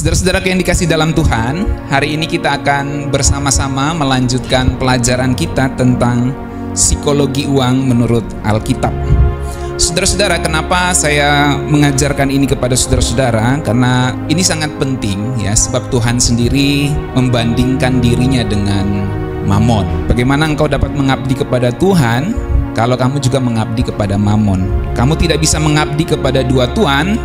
Saudara-saudara yang dikasih dalam Tuhan, hari ini kita akan bersama-sama melanjutkan pelajaran kita tentang psikologi uang menurut Alkitab. Saudara-saudara, kenapa saya mengajarkan ini kepada saudara-saudara? Karena ini sangat penting ya, sebab Tuhan sendiri membandingkan dirinya dengan Mamon. Bagaimana engkau dapat mengabdi kepada Tuhan kalau kamu juga mengabdi kepada Mamon? Kamu tidak bisa mengabdi kepada dua tuan.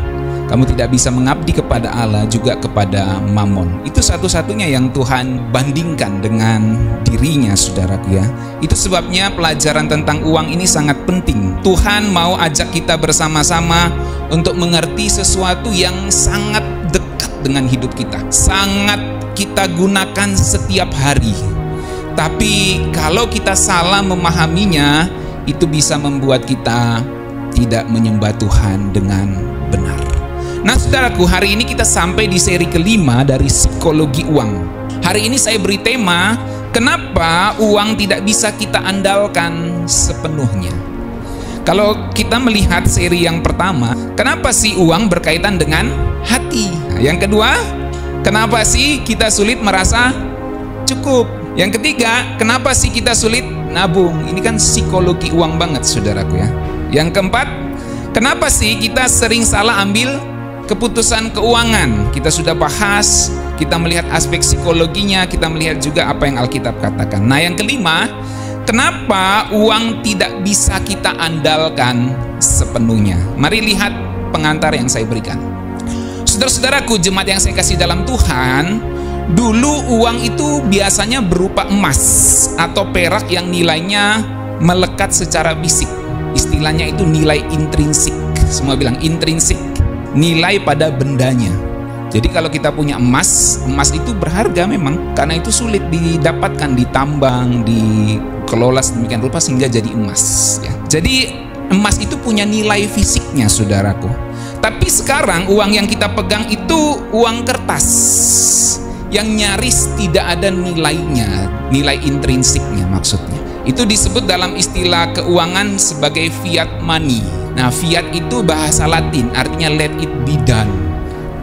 Kamu tidak bisa mengabdi kepada Allah juga kepada Mamon. Itu satu-satunya yang Tuhan bandingkan dengan dirinya, saudaraku ya. Itu sebabnya pelajaran tentang uang ini sangat penting. Tuhan mau ajak kita bersama-sama untuk mengerti sesuatu yang sangat dekat dengan hidup kita, sangat kita gunakan setiap hari. Tapi kalau kita salah memahaminya, itu bisa membuat kita tidak menyembah Tuhan dengan benar. Nah saudaraku, hari ini kita sampai di seri kelima dari psikologi uang. Hari ini saya beri tema, kenapa uang tidak bisa kita andalkan sepenuhnya. Kalau kita melihat seri yang pertama, kenapa sih uang berkaitan dengan hati? Nah, yang kedua, kenapa sih kita sulit merasa cukup? Yang ketiga, kenapa sih kita sulit nabung? Ini kan psikologi uang banget, saudaraku ya. Yang keempat, kenapa sih kita sering salah ambil keputusan keuangan? Kita sudah bahas, kita melihat aspek psikologinya, kita melihat juga apa yang Alkitab katakan. Nah yang kelima, kenapa uang tidak bisa kita andalkan sepenuhnya? Mari lihat pengantar yang saya berikan. Saudara-saudaraku, jemaat yang saya kasih dalam Tuhan, dulu uang itu biasanya berupa emas atau perak yang nilainya melekat secara fisik. Istilahnya itu nilai intrinsik. Semua bilang intrinsik, nilai pada bendanya. Jadi kalau kita punya emas itu berharga memang, karena itu sulit didapatkan, ditambang, dikelola sedemikian rupa sehingga jadi emas ya. Jadi emas itu punya nilai fisiknya, saudaraku. Tapi sekarang uang yang kita pegang itu uang kertas yang nyaris tidak ada nilainya, nilai intrinsiknya maksudnya. Itu disebut dalam istilah keuangan sebagai fiat money. Nah, fiat itu bahasa Latin, artinya let it be done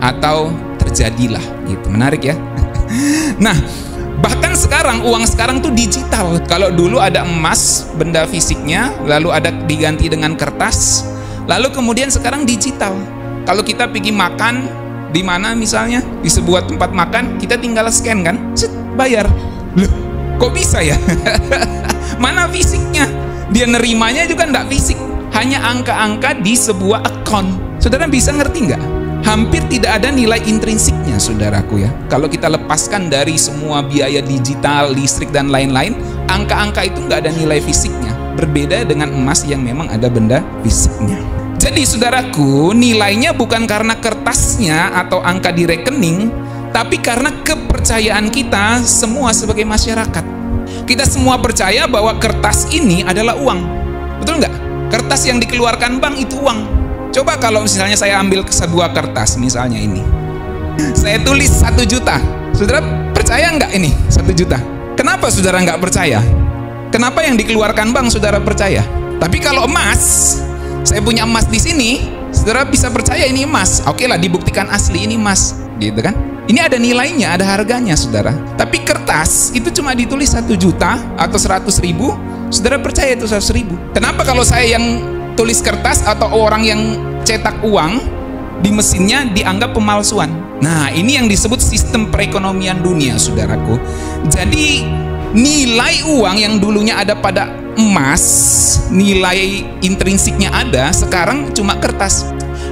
atau terjadilah gitu. Menarik ya. Nah, bahkan sekarang uang sekarang tuh digital. Kalau dulu ada emas, benda fisiknya, lalu ada diganti dengan kertas, lalu kemudian sekarang digital. Kalau kita pergi makan di mana misalnya di sebuah tempat makan, kita tinggal scan kan, set, bayar. Loh, kok bisa ya? Mana fisiknya? Dia nerimanya juga enggak fisik, hanya angka-angka di sebuah akun. Saudara bisa ngerti nggak? Hampir tidak ada nilai intrinsiknya, saudaraku ya. Kalau kita lepaskan dari semua biaya digital, listrik dan lain-lain, angka-angka itu nggak ada nilai fisiknya. Berbeda dengan emas yang memang ada benda fisiknya. Jadi saudaraku, nilainya bukan karena kertasnya atau angka di rekening, tapi karena kepercayaan kita semua sebagai masyarakat. Kita semua percaya bahwa kertas ini adalah uang. Betul nggak? Kertas yang dikeluarkan bank itu uang. Coba kalau misalnya saya ambil sebuah kertas, misalnya ini, saya tulis 1 juta. Saudara percaya nggak ini 1 juta? Kenapa saudara nggak percaya? Kenapa yang dikeluarkan bank saudara percaya? Tapi kalau emas, saya punya emas di sini, saudara bisa percaya ini emas. Oke lah, dibuktikan asli ini emas, gitu kan? Ini ada nilainya, ada harganya, saudara. Tapi kertas itu cuma ditulis 1 juta atau 100 ribu, saudara percaya itu 100 ribu. Kenapa kalau saya yang tulis kertas atau orang yang cetak uang di mesinnya dianggap pemalsuan? Nah, ini yang disebut sistem perekonomian dunia, saudaraku. Jadi nilai uang yang dulunya ada pada emas, nilai intrinsiknya ada, sekarang cuma kertas.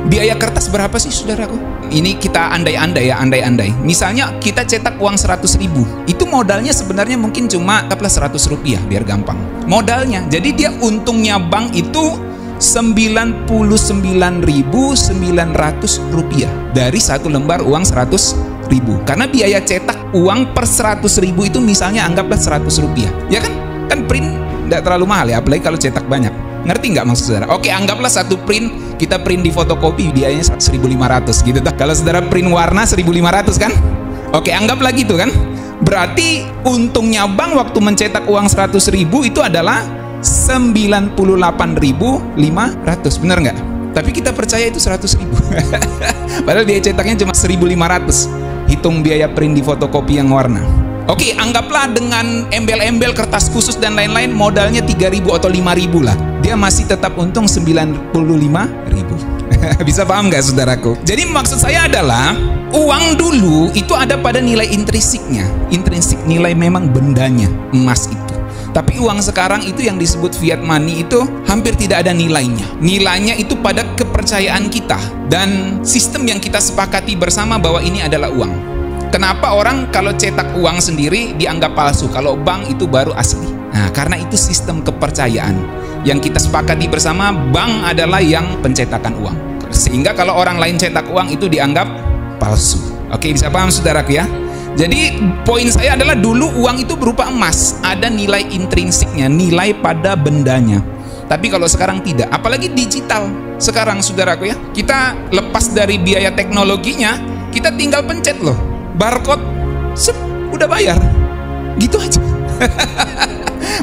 Biaya kertas berapa sih, saudaraku? Ini kita andai-andai ya, andai-andai. Misalnya kita cetak uang 100 ribu, itu modalnya sebenarnya mungkin cuma 100 rupiah, biar gampang. Modalnya, jadi dia untungnya bank itu 99.900 rupiah dari satu lembar uang 100 ribu. Karena biaya cetak uang per 100 ribu itu misalnya anggaplah 100 rupiah. Ya kan? Kan print tidak terlalu mahal ya, apalagi kalau cetak banyak. Ngerti nggak maksud saudara? Oke, anggaplah satu print, kita print di fotokopi biayanya 1.500 gitu. Kalau saudara print warna 1.500 kan? Oke, anggaplah gitu kan? Berarti untungnya bank waktu mencetak uang 100 ribu itu adalah 98.500, bener nggak? Tapi kita percaya itu 100 ribu. Padahal dia cetaknya cuma 1.500. hitung biaya print di fotokopi yang warna. Oke, anggaplah dengan embel-embel kertas khusus dan lain-lain modalnya 3.000 atau 5.000 lah. Dia masih tetap untung 95.000. Bisa paham nggak saudaraku? Jadi maksud saya adalah uang dulu itu ada pada nilai intrinsiknya. Intrinsik nilai memang bendanya, emas itu. Tapi uang sekarang itu yang disebut fiat money itu hampir tidak ada nilainya. Nilainya itu pada kepercayaan kita dan sistem yang kita sepakati bersama bahwa ini adalah uang. Kenapa orang kalau cetak uang sendiri dianggap palsu, kalau bank itu baru asli? Nah, karena itu sistem kepercayaan yang kita sepakati bersama, bank adalah yang pencetakan uang. Sehingga kalau orang lain cetak uang itu dianggap palsu. Oke, bisa paham saudaraku ya? Jadi poin saya adalah dulu uang itu berupa emas, ada nilai intrinsiknya, nilai pada bendanya. Tapi kalau sekarang tidak, apalagi digital. Sekarang saudaraku ya, kita lepas dari biaya teknologinya, kita tinggal pencet loh. Barcode, sep, udah bayar, gitu aja.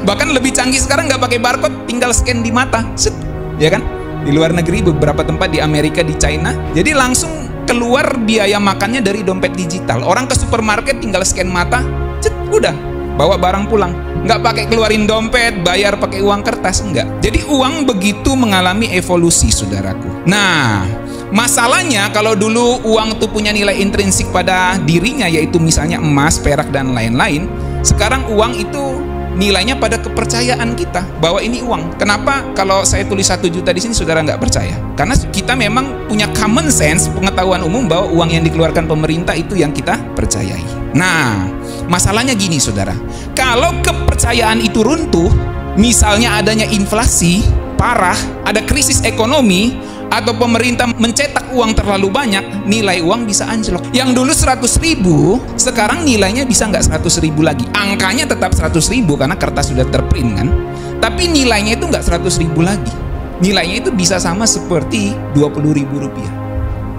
Bahkan lebih canggih sekarang, nggak pakai barcode, tinggal scan di mata, sep, ya kan? Di luar negeri beberapa tempat di Amerika, di China, jadi langsung keluar biaya makannya dari dompet digital. Orang ke supermarket tinggal scan mata, cet, udah bawa barang pulang, nggak pakai keluarin dompet, bayar pakai uang kertas, enggak. Jadi uang begitu mengalami evolusi, saudaraku. Nah, masalahnya kalau dulu uang itu punya nilai intrinsik pada dirinya, yaitu misalnya emas, perak, dan lain-lain. Sekarang uang itu nilainya pada kepercayaan kita bahwa ini uang. Kenapa kalau saya tulis 1 juta di sini saudara nggak percaya? Karena kita memang punya common sense, pengetahuan umum bahwa uang yang dikeluarkan pemerintah itu yang kita percayai. Nah, masalahnya gini saudara, kalau kepercayaan itu runtuh, misalnya adanya inflasi parah, ada krisis ekonomi, atau pemerintah mencetak uang terlalu banyak, nilai uang bisa anjlok. Yang dulu 100.000, sekarang nilainya bisa nggak 100.000 lagi. Angkanya tetap 100.000 karena kertas sudah terprint kan. Tapi nilainya itu nggak 100.000 lagi. Nilainya itu bisa sama seperti 20.000 rupiah.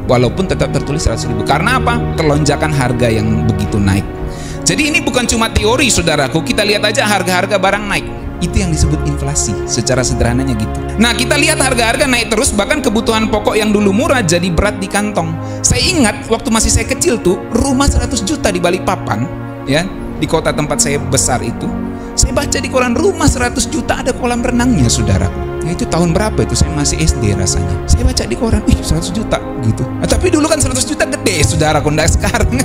Walaupun tetap tertulis 100.000. Karena apa? Kelonjakan harga yang begitu naik. Jadi ini bukan cuma teori saudaraku. Kita lihat aja harga-harga barang naik. Itu yang disebut inflasi, secara sederhananya gitu. Nah, kita lihat harga-harga naik terus, bahkan kebutuhan pokok yang dulu murah jadi berat di kantong. Saya ingat waktu masih saya kecil tuh, rumah 100 juta di Balikpapan, ya, di kota tempat saya besar itu. Saya baca di koran rumah 100 juta ada kolam renangnya, saudara. Ya, itu tahun berapa itu? Saya masih SD rasanya. Saya baca di koran, 100 juta gitu. Nah, tapi dulu kan 100 juta gede, saudara. Kondak sekarang.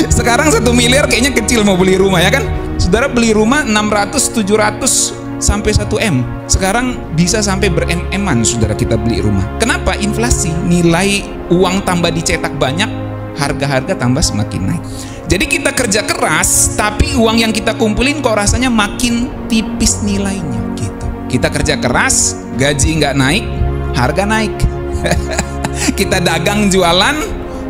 Sekarang 1 miliar kayaknya kecil mau beli rumah, ya kan? Saudara beli rumah 600, 700 sampai 1 M. Sekarang bisa sampai ber-M-an saudara kita beli rumah. Kenapa? Inflasi. Nilai uang tambah dicetak banyak, harga-harga tambah semakin naik. Jadi kita kerja keras, tapi uang yang kita kumpulin kok rasanya makin tipis nilainya gitu. Kita kerja keras, gaji nggak naik, harga naik. Kita dagang jualan,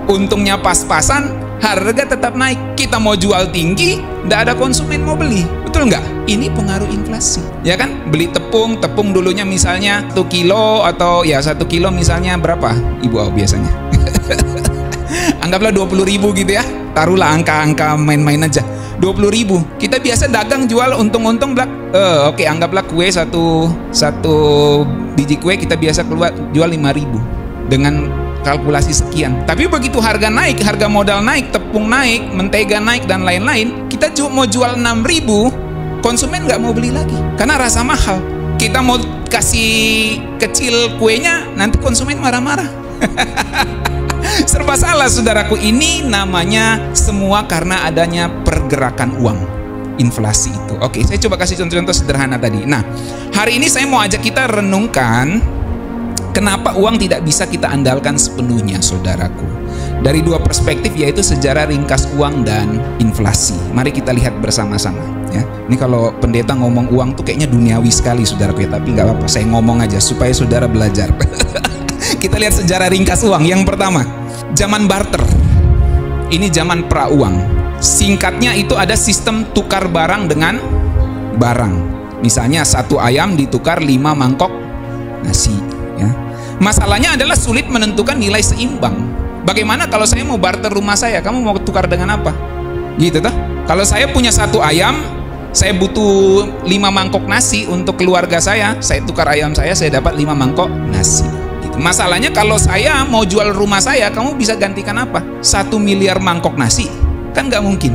untungnya pas-pasan, harga tetap naik. Kita mau jual tinggi, nggak ada konsumen mau beli. Betul nggak? Ini pengaruh inflasi, ya kan? Beli tepung dulunya misalnya 1 kilo atau ya 1 kilo misalnya berapa? Ibu biasanya. Anggaplah 20.000 gitu ya. Taruhlah angka-angka main-main aja. 20.000. Kita biasa dagang jual untung-untung oke, anggaplah kue satu biji kue kita biasa keluar jual 5.000 dengan kalkulasi sekian. Tapi begitu harga naik, harga modal naik, tepung naik, mentega naik dan lain-lain, kita mau jual 6.000, konsumen nggak mau beli lagi karena rasa mahal. Kita mau kasih kecil kuenya, nanti konsumen marah-marah. Serba salah saudaraku. Ini namanya semua karena adanya pergerakan uang, inflasi itu. Oke, saya coba kasih contoh-contoh sederhana tadi. Nah, hari ini saya mau ajak kita renungkan kenapa uang tidak bisa kita andalkan sepenuhnya, saudaraku. Dari 2 perspektif, yaitu sejarah ringkas uang dan inflasi. Mari kita lihat bersama-sama ya. Ini kalau pendeta ngomong uang tuh kayaknya duniawi sekali, saudaraku ya. Tapi nggak apa-apa, saya ngomong aja supaya saudara belajar. Kita lihat sejarah ringkas uang. Yang pertama, zaman barter. Ini zaman pra-uang. Singkatnya itu ada sistem tukar barang dengan barang. Misalnya 1 ayam ditukar 5 mangkok nasi. Ya. Masalahnya adalah sulit menentukan nilai seimbang. Bagaimana kalau saya mau barter rumah saya, kamu mau tukar dengan apa? Gitu toh? Kalau saya punya 1 ayam, saya butuh 5 mangkok nasi untuk keluarga saya tukar ayam saya dapat 5 mangkok nasi. Gitu. Masalahnya kalau saya mau jual rumah saya, kamu bisa gantikan apa? 1 miliar mangkok nasi. Kan nggak mungkin.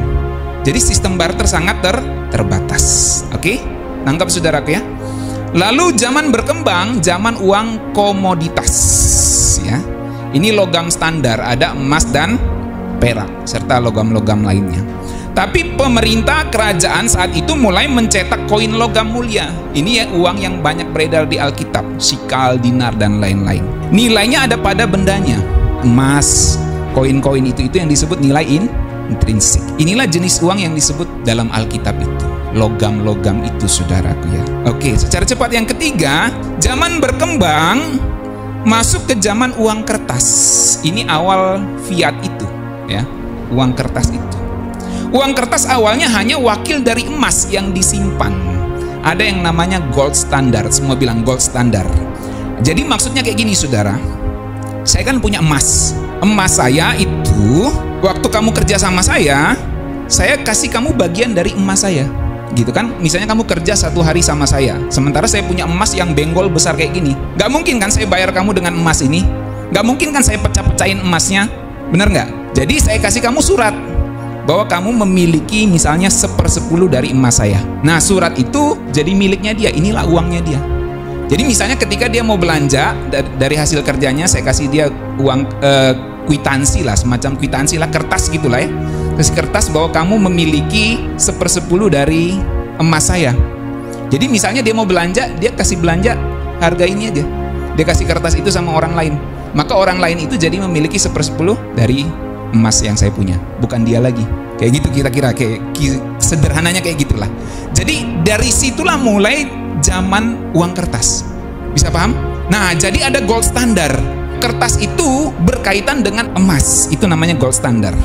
Jadi sistem barter sangat terbatas. Oke? Nangkap saudaraku ya? Lalu zaman berkembang, zaman uang komoditas ya. Ini logam standar, ada emas dan perak serta logam-logam lainnya. Tapi pemerintah kerajaan saat itu mulai mencetak koin logam mulia. Ini ya uang yang banyak beredar di Alkitab, sikal, dinar dan lain-lain. Nilainya ada pada bendanya. Emas, koin-koin itu yang disebut nilai intrinsik. Inilah jenis uang yang disebut dalam Alkitab itu. Logam-logam itu saudaraku ya. Oke, secara cepat yang ketiga, zaman berkembang masuk ke zaman uang kertas. Ini awal fiat itu ya, uang kertas itu. Uang kertas awalnya hanya wakil dari emas yang disimpan. Ada yang namanya gold standard, semua bilang gold standard. Jadi maksudnya kayak gini saudara, saya kan punya emas. Emas saya itu, waktu kamu kerja sama saya kasih kamu bagian dari emas saya. Gitu kan, misalnya kamu kerja 1 hari sama saya, sementara saya punya emas yang benggol besar kayak gini. Gak mungkin kan saya bayar kamu dengan emas ini. Gak mungkin kan saya pecah-pecahin emasnya. Bener nggak? Jadi saya kasih kamu surat bahwa kamu memiliki misalnya 1/10 dari emas saya. Nah surat itu jadi miliknya dia, inilah uangnya dia. Jadi misalnya ketika dia mau belanja dari hasil kerjanya, saya kasih dia uang kwitansi lah, semacam kwitansi lah, kertas gitulah ya. Kasih kertas bahwa kamu memiliki 1/10 dari emas saya. Jadi misalnya dia mau belanja, dia kasih belanja harga ini aja. Dia kasih kertas itu sama orang lain. Maka orang lain itu jadi memiliki 1/10 dari emas yang saya punya, bukan dia lagi. Kayak gitu kira-kira, kayak sederhananya kayak gitulah. Jadi dari situlah mulai zaman uang kertas. Bisa paham? Nah, jadi ada gold standard. Kertas itu berkaitan dengan emas. Itu namanya gold standard.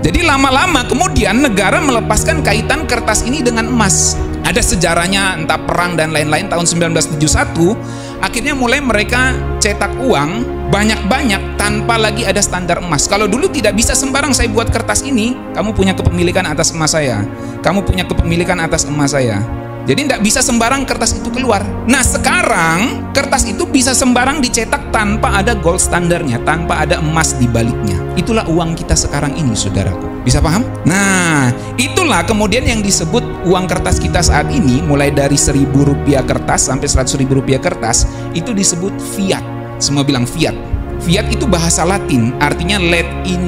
Jadi lama-lama kemudian negara melepaskan kaitan kertas ini dengan emas. Ada sejarahnya, entah perang dan lain-lain. Tahun 1971 akhirnya mulai mereka cetak uang banyak-banyak tanpa lagi ada standar emas. Kalau dulu tidak bisa sembarang saya buat kertas ini, kamu punya kepemilikan atas emas saya, kamu punya kepemilikan atas emas saya. Jadi tidak bisa sembarang kertas itu keluar. Nah sekarang kertas itu bisa sembarang dicetak tanpa ada gold standarnya, tanpa ada emas di baliknya. Itulah uang kita sekarang ini saudaraku. Bisa paham? Nah itulah kemudian yang disebut uang kertas kita saat ini, mulai dari Rp1.000 kertas sampai Rp100.000 kertas, itu disebut fiat. Semua bilang fiat. Fiat itu bahasa Latin, artinya let it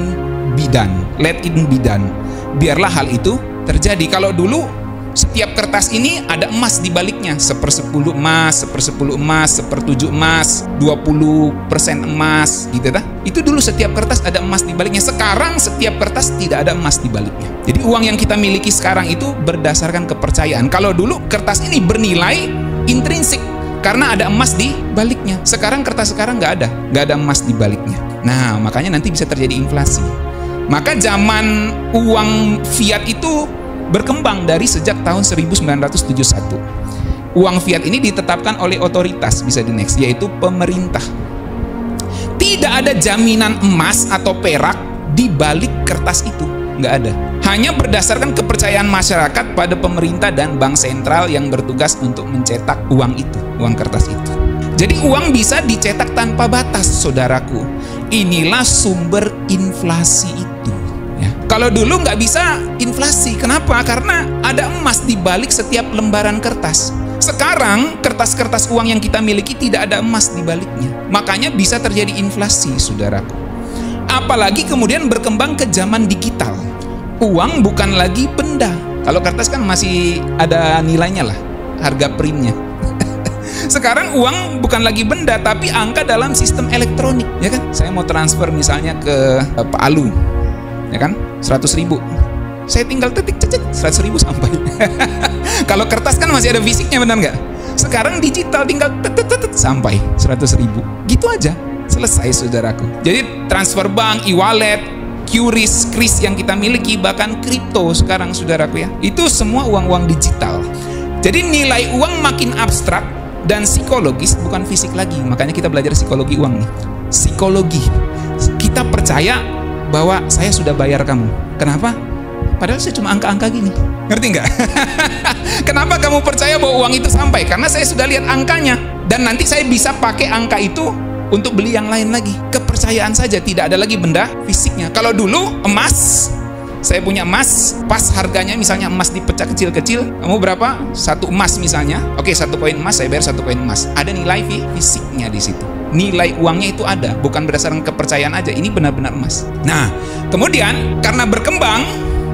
be done. Let it be done. Biarlah hal itu terjadi. Kalau dulu setiap kertas ini ada emas di baliknya, 1/10 emas, 1/10 emas, 1/7 emas, 20% emas, gitu dah. Itu dulu setiap kertas ada emas di baliknya. Sekarang setiap kertas tidak ada emas di baliknya. Jadi uang yang kita miliki sekarang itu berdasarkan kepercayaan. Kalau dulu kertas ini bernilai intrinsik karena ada emas di baliknya. Sekarang kertas sekarang nggak ada emas di baliknya. Nah, makanya nanti bisa terjadi inflasi. Maka zaman uang fiat itu berkembang dari sejak tahun 1971. Uang fiat ini ditetapkan oleh otoritas, bisa di next, yaitu pemerintah. Tidak ada jaminan emas atau perak di balik kertas itu, nggak ada. Hanya berdasarkan kepercayaan masyarakat pada pemerintah dan bank sentral yang bertugas untuk mencetak uang itu, uang kertas itu. Jadi uang bisa dicetak tanpa batas, saudaraku. Inilah sumber inflasi itu. Kalau dulu nggak bisa inflasi, kenapa? Karena ada emas di balik setiap lembaran kertas. Sekarang kertas-kertas uang yang kita miliki tidak ada emas di baliknya, makanya bisa terjadi inflasi, saudaraku. Apalagi kemudian berkembang ke zaman digital. Uang bukan lagi benda. Kalau kertas kan masih ada nilainya lah, harga printnya. Sekarang uang bukan lagi benda, tapi angka dalam sistem elektronik, ya kan? Saya mau transfer misalnya ke Pak Alu, ya kan, 100.000, saya tinggal ketik, 100.000 sampai. Kalau kertas kan masih ada fisiknya, benar nggak? Sekarang digital, tinggal sampai 100.000, gitu aja, selesai, saudaraku. Jadi transfer bank, e-wallet, QRIS, kris yang kita miliki, bahkan kripto sekarang, saudaraku ya, itu semua uang-uang digital. Jadi nilai uang makin abstrak dan psikologis, bukan fisik lagi. Makanya kita belajar psikologi uang nih. Psikologi, kita percaya bahwa saya sudah bayar kamu. Kenapa? Padahal saya cuma angka-angka gini. Ngerti nggak? Kenapa kamu percaya bahwa uang itu sampai? Karena saya sudah lihat angkanya. Dan nanti saya bisa pakai angka itu untuk beli yang lain lagi. Kepercayaan saja, tidak ada lagi benda fisiknya. Kalau dulu emas Saya punya emas, pas harganya misalnya emas dipecah kecil-kecil, kamu berapa? 1 emas misalnya. Oke, 1 koin emas, saya bayar 1 koin emas. Ada nilai fisiknya di situ. Nilai uangnya itu ada, bukan berdasarkan kepercayaan aja. Ini benar-benar emas. Nah, kemudian karena berkembang,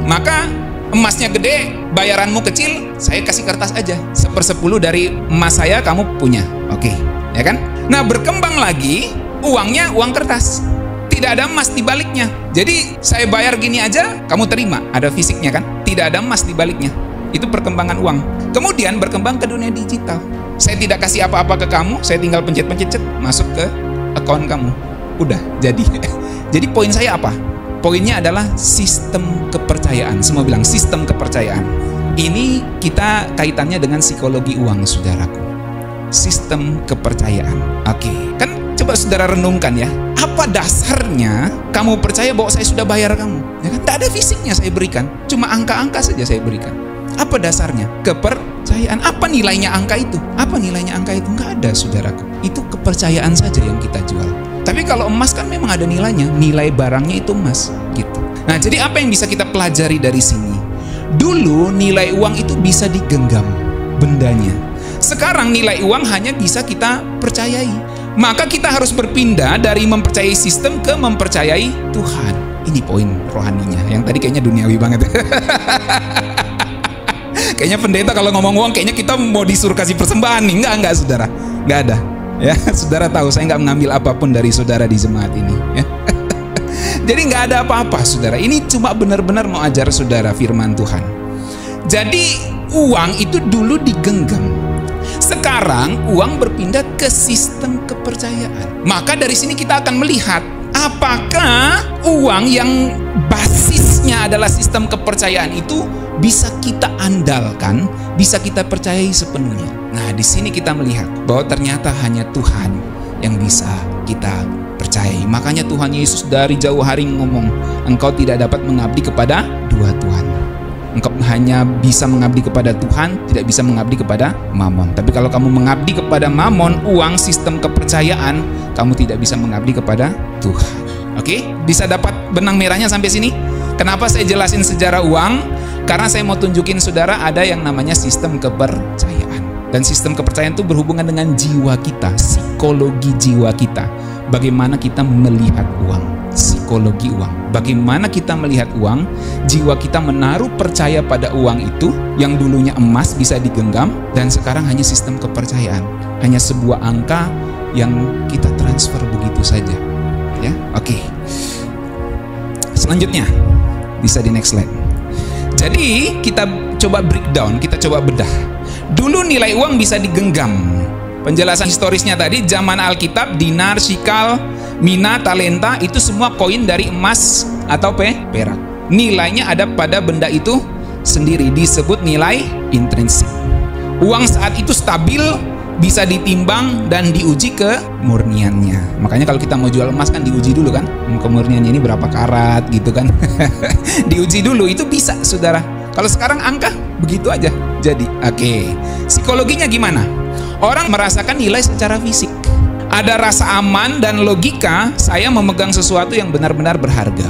maka emasnya gede, bayaranmu kecil, saya kasih kertas aja. 1/10 dari emas saya kamu punya. Oke, ya kan? Nah, berkembang lagi, uangnya uang kertas. Tidak ada emas di baliknya. Jadi saya bayar gini aja, kamu terima. Ada fisiknya kan? Tidak ada emas di baliknya. Itu perkembangan uang. Kemudian berkembang ke dunia digital. Saya tidak kasih apa-apa ke kamu, saya tinggal pencet-pencet, masuk ke akun kamu. Udah, jadi. Jadi poin saya apa? Poinnya adalah sistem kepercayaan. Semua bilang sistem kepercayaan. Ini kita kaitannya dengan psikologi uang, saudaraku. Sistem kepercayaan. Oke, kan coba saudara renungkan ya. Apa dasarnya kamu percaya bahwa saya sudah bayar kamu? Ya kan? Tak ada fisiknya saya berikan, cuma angka-angka saja saya berikan. Apa dasarnya? Kepercayaan. Apa nilainya angka itu? Apa nilainya angka itu? Nggak ada, saudaraku. Itu kepercayaan saja yang kita jual. Tapi kalau emas kan memang ada nilainya, nilai barangnya itu emas, gitu. Nah, jadi apa yang bisa kita pelajari dari sini? Dulu nilai uang itu bisa digenggam bendanya. Sekarang nilai uang hanya bisa kita percayai. Maka kita harus berpindah dari mempercayai sistem ke mempercayai Tuhan. Ini poin rohaninya. Yang tadi kayaknya duniawi banget. Kayaknya pendeta kalau ngomong uang, kayaknya kita mau disuruh kasih persembahan nih. Enggak, saudara. Enggak ada. Ya, saudara tahu saya nggak mengambil apapun dari saudara di jemaat ini. Ya. Jadi nggak ada apa-apa, saudara. Ini cuma benar-benar mau ajar saudara firman Tuhan. Jadi uang itu dulu digenggam. Sekarang uang berpindah ke sistem kepercayaan. Maka dari sini kita akan melihat apakah uang yang basisnya adalah sistem kepercayaan itu bisa kita andalkan, bisa kita percayai sepenuhnya. Nah, di sini kita melihat bahwa ternyata hanya Tuhan yang bisa kita percayai. Makanya Tuhan Yesus dari jauh hari ngomong, engkau tidak dapat mengabdi kepada 2 Tuhan. Engkau hanya bisa mengabdi kepada Tuhan, tidak bisa mengabdi kepada Mamon. Tapi kalau kamu mengabdi kepada Mamon, uang, sistem kepercayaan, kamu tidak bisa mengabdi kepada Tuhan. Oke? Bisa dapat benang merahnya sampai sini? Kenapa saya jelasin sejarah uang? Karena saya mau tunjukin saudara ada yang namanya sistem kepercayaan. Dan sistem kepercayaan itu berhubungan dengan jiwa kita, psikologi jiwa kita. Bagaimana kita melihat uang, psikologi uang. Bagaimana kita melihat uang, jiwa kita menaruh percaya pada uang itu, yang dulunya emas bisa digenggam, dan sekarang hanya sistem kepercayaan. Hanya sebuah angka yang kita transfer begitu saja. Ya, oke. Selanjutnya, bisa di next slide. Jadi kita coba breakdown, kita coba bedah. Dulu nilai uang bisa digenggam. Penjelasan historisnya tadi, zaman Alkitab, dinar, shikal, mina, talenta, itu semua koin dari emas atau perak. Nilainya ada pada benda itu sendiri, disebut nilai intrinsik. Uang saat itu stabil, bisa ditimbang dan diuji kemurniannya. Makanya kalau kita mau jual emas kan diuji dulu kan, kemurniannya ini berapa karat gitu kan. Diuji dulu, itu bisa saudara. Kalau sekarang angka begitu aja jadi. Oke. Psikologinya gimana? Orang merasakan nilai secara fisik. Ada rasa aman dan logika saya memegang sesuatu yang benar-benar berharga.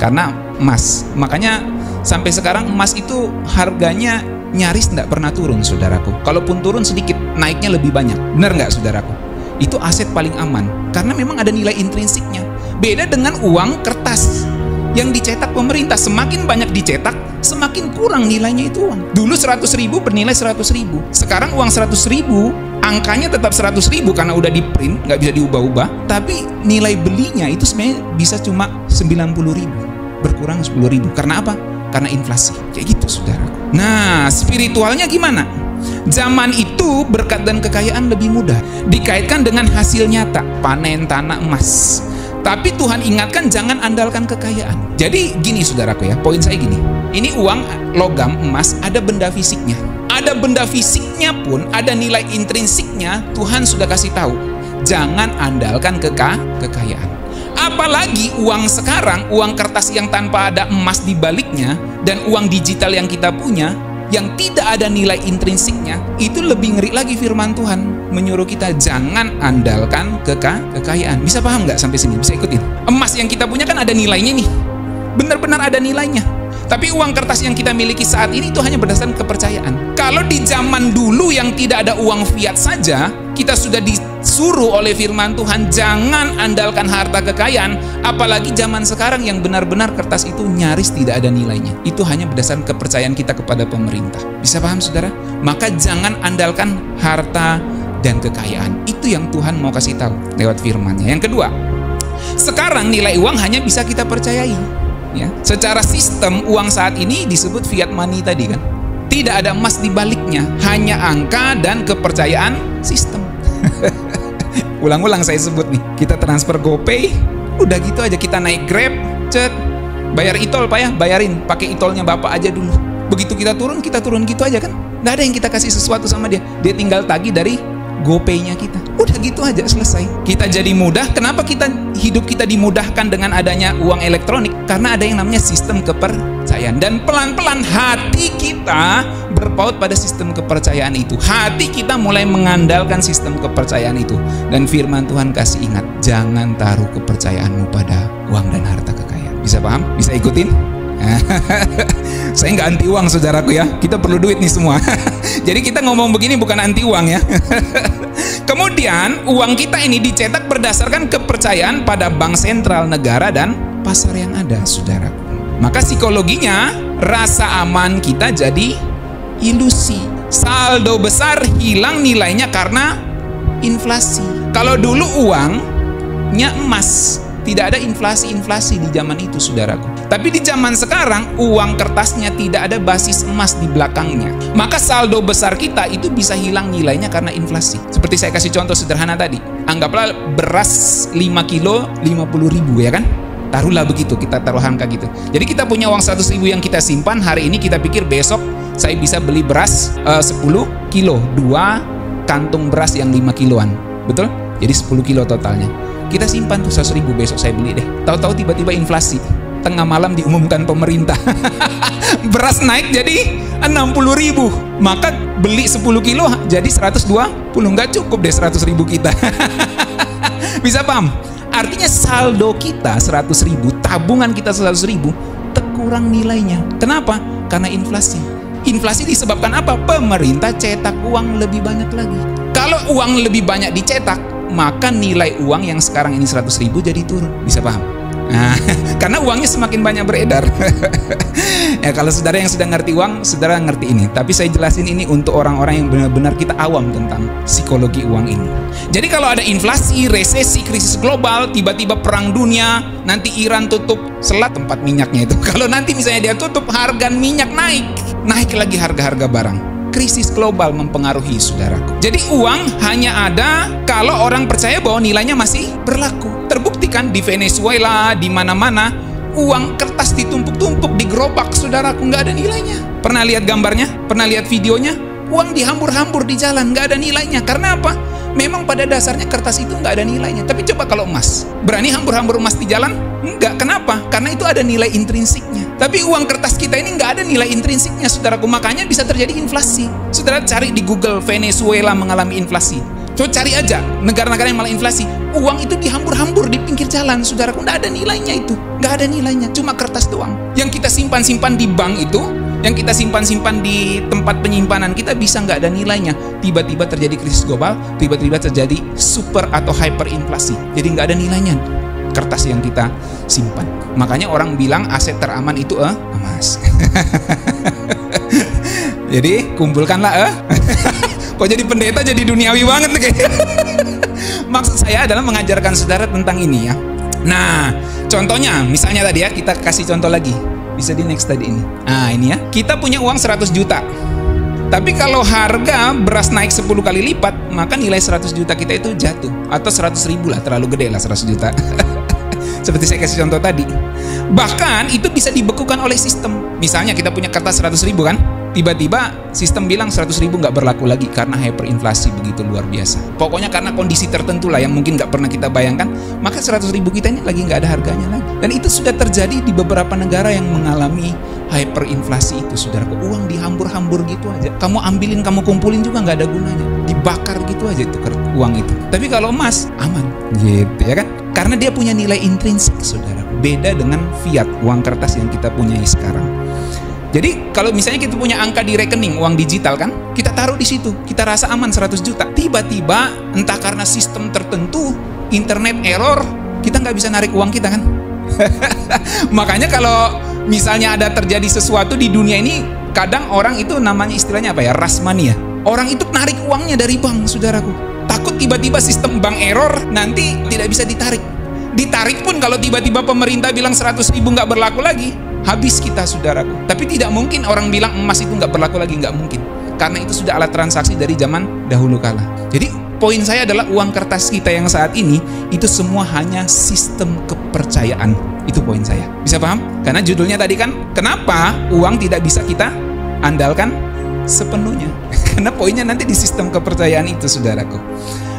Karena emas. Makanya sampai sekarang emas itu harganya nyaris tidak pernah turun, saudaraku. Kalaupun turun sedikit, naiknya lebih banyak. Benar nggak, saudaraku? Itu aset paling aman. Karena memang ada nilai intrinsiknya. Beda dengan uang kertas yang dicetak pemerintah. Semakin banyak dicetak, semakin kurang nilainya itu uang. Dulu 100.000 bernilai 100.000. Sekarang uang 100.000, angkanya tetap 100.000 karena udah di print, nggak bisa diubah-ubah. Tapi nilai belinya itu sebenarnya bisa cuma 90.000. Berkurang 10.000. Karena apa? Karena inflasi. Kayak gitu, saudara. Nah, spiritualnya gimana? Zaman itu berkat dan kekayaan lebih mudah. Dikaitkan dengan hasil nyata, panen tanah emas. Tapi Tuhan ingatkan jangan andalkan kekayaan. Jadi gini saudaraku ya, poin saya gini. Ini uang, logam, emas, ada benda fisiknya. Ada benda fisiknya pun, ada nilai intrinsiknya, Tuhan sudah kasih tahu. Jangan andalkan kekayaan. Apalagi uang sekarang, uang kertas yang tanpa ada emas di baliknya, dan uang digital yang kita punya, yang tidak ada nilai intrinsiknya, itu lebih ngeri lagi firman Tuhan. Menyuruh kita jangan andalkan kekayaan. Bisa paham nggak sampai sini? Bisa ikutin? Emas yang kita punya kan ada nilainya nih. Benar-benar ada nilainya. Tapi uang kertas yang kita miliki saat ini itu hanya berdasarkan kepercayaan. Kalau di zaman dulu yang tidak ada uang fiat saja, kita sudah disuruh oleh firman Tuhan jangan andalkan harta kekayaan, apalagi zaman sekarang yang benar-benar kertas itu nyaris tidak ada nilainya. Itu hanya berdasarkan kepercayaan kita kepada pemerintah. Bisa paham saudara? Maka jangan andalkan harta dan kekayaan. Itu yang Tuhan mau kasih tahu lewat firman-Nya. Yang kedua, sekarang nilai uang hanya bisa kita percayai. Ya, secara sistem uang saat ini disebut fiat money tadi kan. Tidak ada emas di baliknya, hanya angka dan kepercayaan sistem. Ulang-ulang saya sebut nih, kita transfer GoPay, udah gitu aja. Kita naik Grab, cet, bayar e-tol Pak ya, bayarin, pakai e-tolnya Bapak aja dulu. Begitu kita turun gitu aja kan. Nggak ada yang kita kasih sesuatu sama dia, dia tinggal tagih dari GoPay-nya kita. Udah gitu aja, selesai. Kita jadi mudah. Kenapa hidup kita dimudahkan dengan adanya uang elektronik? Karena ada yang namanya sistem kepercayaan. Dan pelan-pelan hati kita berpaut pada sistem kepercayaan itu. Hati kita mulai mengandalkan sistem kepercayaan itu. Dan firman Tuhan kasih ingat, jangan taruh kepercayaanmu pada uang dan harta kekayaan. Bisa paham? Bisa ikutin? Saya nggak anti uang saudaraku ya, kita perlu duit nih semua. Jadi kita ngomong begini bukan anti uang ya. Kemudian uang kita ini dicetak berdasarkan kepercayaan pada bank sentral negara dan pasar yang ada saudaraku. Maka psikologinya rasa aman kita jadi ilusi. Saldo besar hilang nilainya karena inflasi. Kalau dulu uangnya emas, tidak ada inflasi di zaman itu saudaraku. Tapi di zaman sekarang uang kertasnya tidak ada basis emas di belakangnya. Maka saldo besar kita itu bisa hilang nilainya karena inflasi. Seperti saya kasih contoh sederhana tadi. Anggaplah beras 5 kilo 50.000 ya kan. Taruhlah begitu, kita taruh angka gitu. Jadi kita punya uang 100.000 yang kita simpan. Hari ini kita pikir besok saya bisa beli beras 10 kilo. 2 kantung beras yang 5 kiloan. Betul? Jadi 10 kilo totalnya. Kita simpan tuh 100.000, besok saya beli deh. Tahu-tahu tiba-tiba inflasi. Tengah malam diumumkan pemerintah. Beras naik jadi 60.000. Maka beli 10 kilo jadi 120. Nggak cukup deh 100.000 kita. Bisa paham? Artinya saldo kita 100.000, tabungan kita 100.000, terkurang nilainya. Kenapa? Karena inflasi. Inflasi disebabkan apa? Pemerintah cetak uang lebih banyak lagi. Kalau uang lebih banyak dicetak, maka nilai uang yang sekarang ini 100.000 jadi turun. Bisa paham? Nah, karena uangnya semakin banyak beredar. Ya, kalau saudara yang sudah ngerti uang, saudara ngerti ini. Tapi saya jelasin ini untuk orang-orang yang benar-benar kita awam tentang psikologi uang ini. Jadi kalau ada inflasi, resesi, krisis global, tiba-tiba perang dunia, nanti Iran tutup selat tempat minyaknya itu. Kalau nanti misalnya dia tutup, harga minyak naik lagi harga-harga barang. Krisis global mempengaruhi saudaraku. Jadi uang hanya ada kalau orang percaya bahwa nilainya masih berlaku. Terbuktikan di Venezuela, di mana-mana uang kertas ditumpuk-tumpuk di gerobak saudaraku, nggak ada nilainya. Pernah lihat gambarnya? Pernah lihat videonya? Uang dihambur-hambur di jalan, nggak ada nilainya. Karena apa? Memang pada dasarnya kertas itu nggak ada nilainya. Tapi coba kalau emas, berani hambur-hambur emas di jalan? Enggak. Kenapa? Karena itu ada nilai intrinsiknya. Tapi uang kertas kita ini nggak ada nilai intrinsiknya, saudaraku. Makanya bisa terjadi inflasi. Saudara cari di Google Venezuela mengalami inflasi. Coba cari aja negara-negara yang malah inflasi. Uang itu dihambur-hambur di pinggir jalan, saudaraku. Nggak ada nilainya itu. Nggak ada nilainya. Cuma kertas doang. Yang kita simpan-simpan di bank itu, yang kita simpan-simpan di tempat penyimpanan kita bisa nggak ada nilainya. Tiba-tiba terjadi krisis global, tiba-tiba terjadi super atau hyperinflasi. Jadi nggak ada nilainya kertas yang kita simpan. Makanya orang bilang aset teraman itu emas. Jadi kumpulkanlah Kok jadi pendeta jadi duniawi banget nih kayaknya. Maksud saya adalah mengajarkan saudara tentang ini ya. Nah, contohnya misalnya tadi ya, kita kasih contoh lagi. Bisa di next tadi ini. Nah, ini ya. Kita punya uang 100 juta. Tapi kalau harga beras naik 10 kali lipat, maka nilai 100 juta kita itu jatuh. Atau 100.000 lah, terlalu gede lah 100 juta. Seperti saya kasih contoh tadi. Bahkan itu bisa dibekukan oleh sistem. Misalnya kita punya kertas 100.000 kan, tiba-tiba sistem bilang 100.000 nggak berlaku lagi karena hyperinflasi begitu luar biasa. Pokoknya karena kondisi tertentu lah yang mungkin nggak pernah kita bayangkan, maka 100.000 kita ini lagi nggak ada harganya lagi. Dan itu sudah terjadi di beberapa negara yang mengalami hyperinflasi itu, saudaraku. Uang dihambur-hambur gitu aja. Kamu ambilin, kamu kumpulin juga nggak ada gunanya. Dibakar gitu aja itu uang itu. Tapi kalau emas aman, gitu ya kan? Karena dia punya nilai intrinsik, saudara. Beda dengan fiat, uang kertas yang kita punyai sekarang. Jadi kalau misalnya kita punya angka di rekening uang digital kan, kita taruh di situ, kita rasa aman 100 juta. Tiba-tiba entah karena sistem tertentu, internet error, kita nggak bisa narik uang kita kan. Makanya kalau misalnya ada terjadi sesuatu di dunia ini, kadang orang itu namanya istilahnya apa ya, rush money ya. Orang itu narik uangnya dari bank, saudaraku. Takut tiba-tiba sistem bank error, nanti tidak bisa ditarik. Ditarik pun kalau tiba-tiba pemerintah bilang 100.000 nggak berlaku lagi, habis kita, saudaraku. Tapi tidak mungkin orang bilang emas itu nggak berlaku lagi, nggak mungkin. Karena itu sudah alat transaksi dari zaman dahulu kala. Jadi poin saya adalah uang kertas kita yang saat ini itu semua hanya sistem kepercayaan. Itu poin saya. Bisa paham? Karena judulnya tadi kan, kenapa uang tidak bisa kita andalkan sepenuhnya? Karena poinnya nanti di sistem kepercayaan itu, saudaraku.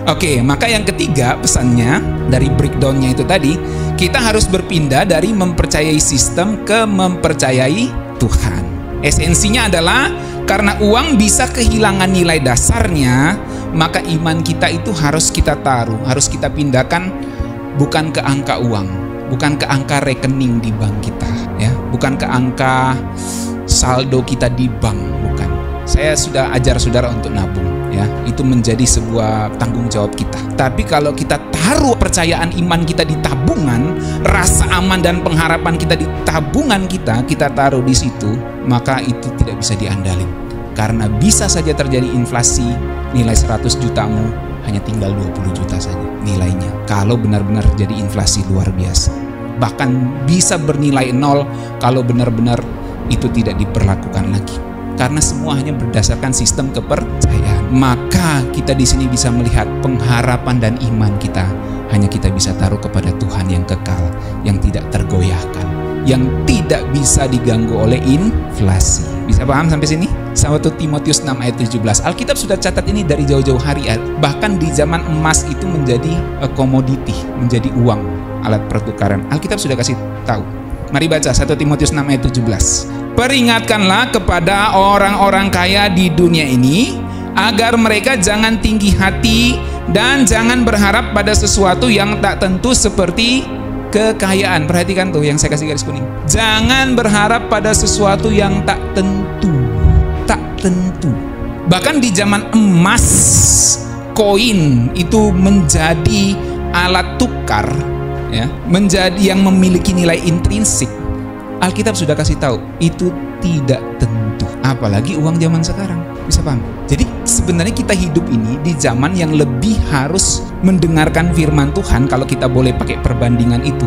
Oke, maka yang ketiga pesannya dari breakdownnya itu tadi, kita harus berpindah dari mempercayai sistem ke mempercayai Tuhan. Esensinya adalah karena uang bisa kehilangan nilai dasarnya, maka iman kita itu harus kita taruh, harus kita pindahkan bukan ke angka uang, bukan ke angka rekening di bank kita, ya, bukan ke angka saldo kita di bank, bukan. Saya sudah ajar saudara untuk nabung, ya, itu menjadi sebuah tanggung jawab kita. Tapi kalau kita taruh percayaan iman kita di tabungan, rasa aman dan pengharapan kita di tabungan kita taruh di situ, maka itu tidak bisa diandalin. Karena bisa saja terjadi inflasi, nilai 100 jutamu hanya tinggal 20 juta saja nilainya. Kalau benar-benar terjadi inflasi luar biasa. Bahkan bisa bernilai 0 kalau benar-benar itu tidak diperlakukan lagi. Karena semua hanya berdasarkan sistem kepercayaan. Maka kita di sini bisa melihat pengharapan dan iman kita hanya kita bisa taruh kepada Tuhan yang kekal, yang tidak tergoyahkan, yang tidak bisa diganggu oleh inflasi. Bisa paham sampai sini? 1 Timotius 6 ayat 17. Alkitab sudah catat ini dari jauh-jauh hari. Bahkan di zaman emas itu menjadi komoditi, menjadi uang, alat pertukaran. Alkitab sudah kasih tahu. Mari baca 1 Timotius 6 ayat 17. Peringatkanlah kepada orang-orang kaya di dunia ini agar mereka jangan tinggi hati dan jangan berharap pada sesuatu yang tak tentu seperti kekayaan. Perhatikan tuh yang saya kasih garis kuning. Jangan berharap pada sesuatu yang tak tentu. Tak tentu. Bahkan di zaman emas, koin itu menjadi alat tukar, ya, menjadi yang memiliki nilai intrinsik. Alkitab sudah kasih tahu itu tidak tentu, apalagi uang zaman sekarang. Bisa paham? Jadi sebenarnya kita hidup ini di zaman yang lebih harus mendengarkan firman Tuhan, kalau kita boleh pakai perbandingan itu,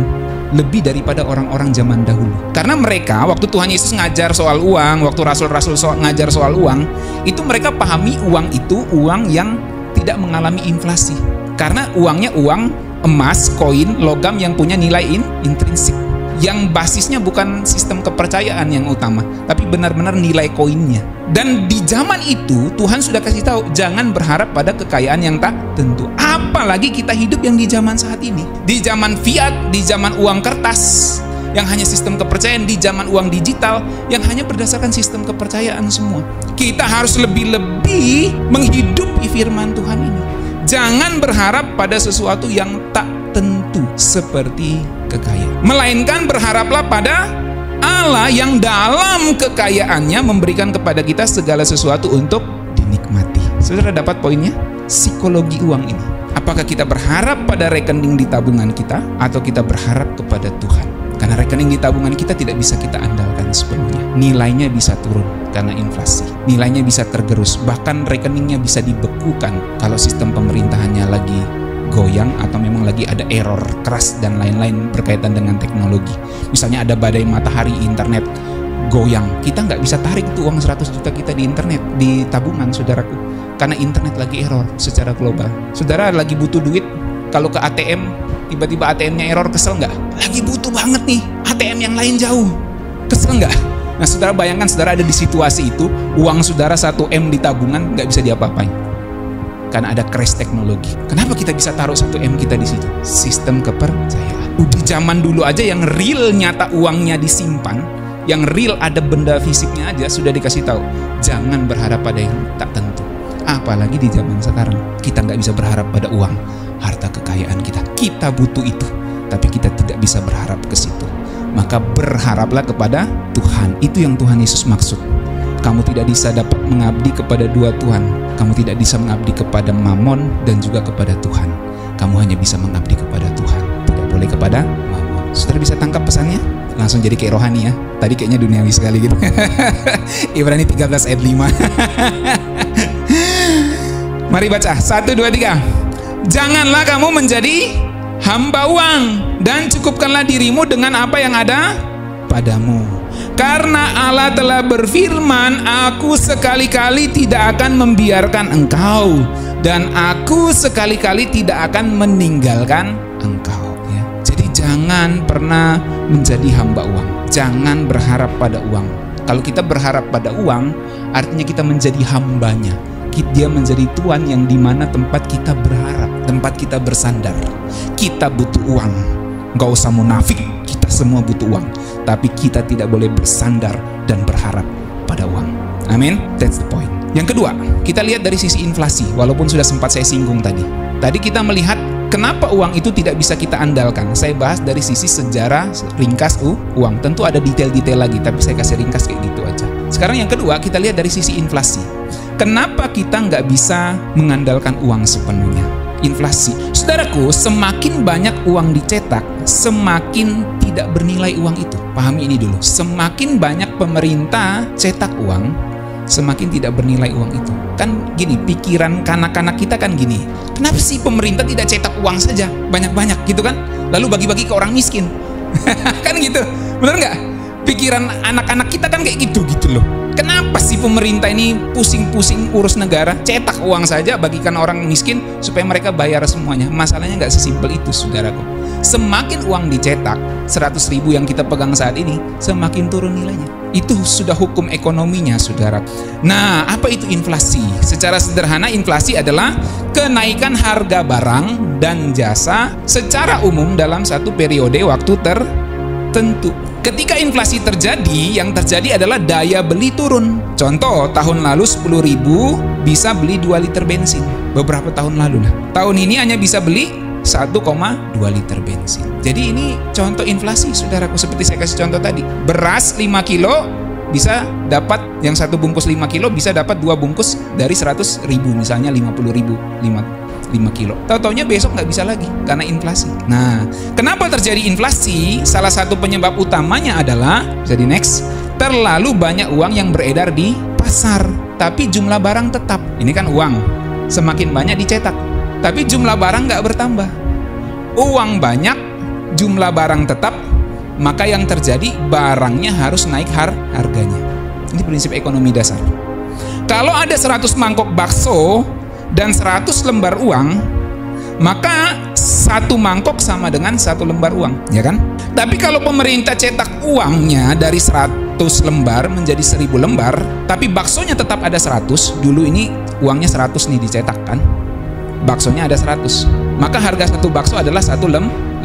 lebih daripada orang-orang zaman dahulu. Karena mereka waktu Tuhan Yesus ngajar soal uang, waktu rasul-rasul ngajar soal uang, itu mereka pahami uang itu uang yang tidak mengalami inflasi. Karena uangnya uang emas, koin, logam yang punya nilai intrinsik. Yang basisnya bukan sistem kepercayaan yang utama, tapi benar-benar nilai koinnya. Dan di zaman itu Tuhan sudah kasih tahu, jangan berharap pada kekayaan yang tak tentu. Apalagi kita hidup yang di zaman saat ini, di zaman fiat, di zaman uang kertas yang hanya sistem kepercayaan, di zaman uang digital yang hanya berdasarkan sistem kepercayaan semua. Kita harus lebih-lebih menghidupi firman Tuhan ini. Jangan berharap pada sesuatu yang tak tentu seperti kekayaan, melainkan berharaplah pada Allah yang dalam kekayaannya memberikan kepada kita segala sesuatu untuk dinikmati. Saudara dapat poinnya? Psikologi uang ini. Apakah kita berharap pada rekening di tabungan kita atau kita berharap kepada Tuhan? Karena rekening di tabungan kita tidak bisa kita andalkan sepenuhnya. Nilainya bisa turun karena inflasi. Nilainya bisa tergerus, bahkan rekeningnya bisa dibekukan kalau sistem pemerintahannya lagi goyang atau memang lagi ada error keras dan lain-lain berkaitan dengan teknologi. Misalnya ada badai matahari, internet goyang, kita nggak bisa tarik tuh uang 100 juta kita di internet, di tabungan, saudaraku, karena internet lagi error secara global. Saudara lagi butuh duit, kalau ke ATM tiba-tiba ATM-nya error, kesel nggak? Lagi butuh banget nih, ATM yang lain jauh, kesel nggak? Nah, saudara bayangkan saudara ada di situasi itu, uang saudara 1 M di tabungan nggak bisa diapa-apain karena ada crash teknologi. Kenapa kita bisa taruh 1 M kita di situ? Sistem kepercayaan. Di zaman dulu aja yang real nyata uangnya disimpan, yang real ada benda fisiknya aja sudah dikasih tahu, jangan berharap pada yang tak tentu. Apalagi di zaman sekarang, kita nggak bisa berharap pada uang, harta kekayaan kita. Kita butuh itu, tapi kita tidak bisa berharap ke situ. maka berharaplah kepada Tuhan. Itu yang Tuhan Yesus maksud. Kamu tidak bisa dapat mengabdi kepada dua Tuhan. Kamu tidak bisa mengabdi kepada Mamon dan juga kepada Tuhan. Kamu hanya bisa mengabdi kepada Tuhan, tidak boleh kepada Mamon. Saudara bisa tangkap pesannya? Langsung jadi kayak rohani ya. Tadi kayaknya duniawi sekali gitu. Ibrani 13 ayat 5. Mari baca, 1, 2, 3. Janganlah kamu menjadi hamba uang, dan cukupkanlah dirimu dengan apa yang ada padamu. Karena Allah telah berfirman, aku sekali-kali tidak akan membiarkan engkau, dan aku sekali-kali tidak akan meninggalkan engkau. Ya. Jadi jangan pernah menjadi hamba uang. Jangan berharap pada uang. Kalau kita berharap pada uang, artinya kita menjadi hambanya. Dia menjadi Tuhan yang dimana tempat kita berharap, tempat kita bersandar. Kita butuh uang. Gak usah munafik, kita semua butuh uang. Tapi kita tidak boleh bersandar dan berharap pada uang. Amin. That's the point. Yang kedua, kita lihat dari sisi inflasi. Walaupun sudah sempat saya singgung tadi. Tadi kita melihat kenapa uang itu tidak bisa kita andalkan. Saya bahas dari sisi sejarah ringkas uang. Tentu ada detail-detail lagi, tapi saya kasih ringkas kayak gitu aja. Sekarang yang kedua, kita lihat dari sisi inflasi. Kenapa kita nggak bisa mengandalkan uang sepenuhnya? Inflasi. Saudaraku, semakin banyak uang dicetak, semakin tidak bernilai uang itu. Pahami ini dulu. Semakin banyak pemerintah cetak uang, semakin tidak bernilai uang itu. Kan gini, pikiran kanak-kanak kita kan gini. Kenapa sih pemerintah tidak cetak uang saja banyak-banyak gitu kan? Lalu bagi-bagi ke orang miskin. Kan gitu. Bener nggak? Pikiran anak-anak kita kan kayak gitu loh. Kenapa sih pemerintah ini pusing-pusing urus negara? Cetak uang saja, bagikan orang miskin supaya mereka bayar semuanya. Masalahnya nggak sesimpel itu, saudaraku. Semakin uang dicetak, 100.000 yang kita pegang saat ini, semakin turun nilainya. Itu sudah hukum ekonominya, saudara. Nah, apa itu inflasi? Secara sederhana, inflasi adalah kenaikan harga barang dan jasa secara umum dalam satu periode waktu tertentu. Ketika inflasi terjadi, yang terjadi adalah daya beli turun. Contoh, tahun lalu 10.000 bisa beli 2 liter bensin. Beberapa tahun lalu lah. Tahun ini hanya bisa beli 1,2 liter bensin. Jadi ini contoh inflasi, saudaraku. Seperti saya kasih contoh tadi. Beras 5 kilo bisa dapat, yang satu bungkus 5 kilo bisa dapat 2 bungkus dari 100.000, misalnya 50.000. 5 kilo. Tahu-taunya besok nggak bisa lagi karena inflasi. Nah, kenapa terjadi inflasi? Salah satu penyebab utamanya adalah, jadi next, terlalu banyak uang yang beredar di pasar, tapi jumlah barang tetap. Ini kan uang, semakin banyak dicetak, tapi jumlah barang nggak bertambah. Uang banyak, jumlah barang tetap, maka yang terjadi barangnya harus naik harganya. Ini prinsip ekonomi dasar. Kalau ada 100 mangkok bakso dan 100 lembar uang, maka 1 mangkok sama dengan 1 lembar uang, ya kan? Tapi kalau pemerintah cetak uangnya dari 100 lembar menjadi 1000 lembar, tapi baksonya tetap ada 100, dulu ini uangnya 100 nih dicetak kan? Baksonya ada 100, maka harga 1 bakso adalah 1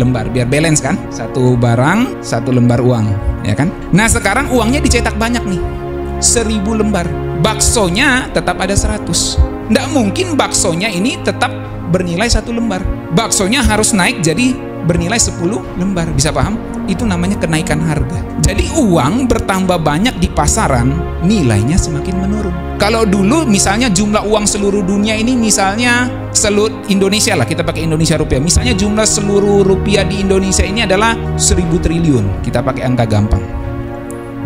lembar, biar balance kan? 1 barang, 1 lembar uang, ya kan? Nah sekarang uangnya dicetak banyak nih, 1000 lembar, baksonya tetap ada 100. Nggak mungkin baksonya ini tetap bernilai 1 lembar. Baksonya harus naik jadi bernilai 10 lembar. Bisa paham? Itu namanya kenaikan harga. Jadi uang bertambah banyak di pasaran, nilainya semakin menurun. Kalau dulu misalnya jumlah uang seluruh dunia ini, misalnya seluruh Indonesia lah, kita pakai Indonesia rupiah. Misalnya jumlah seluruh rupiah di Indonesia ini adalah 1000 triliun. Kita pakai angka gampang.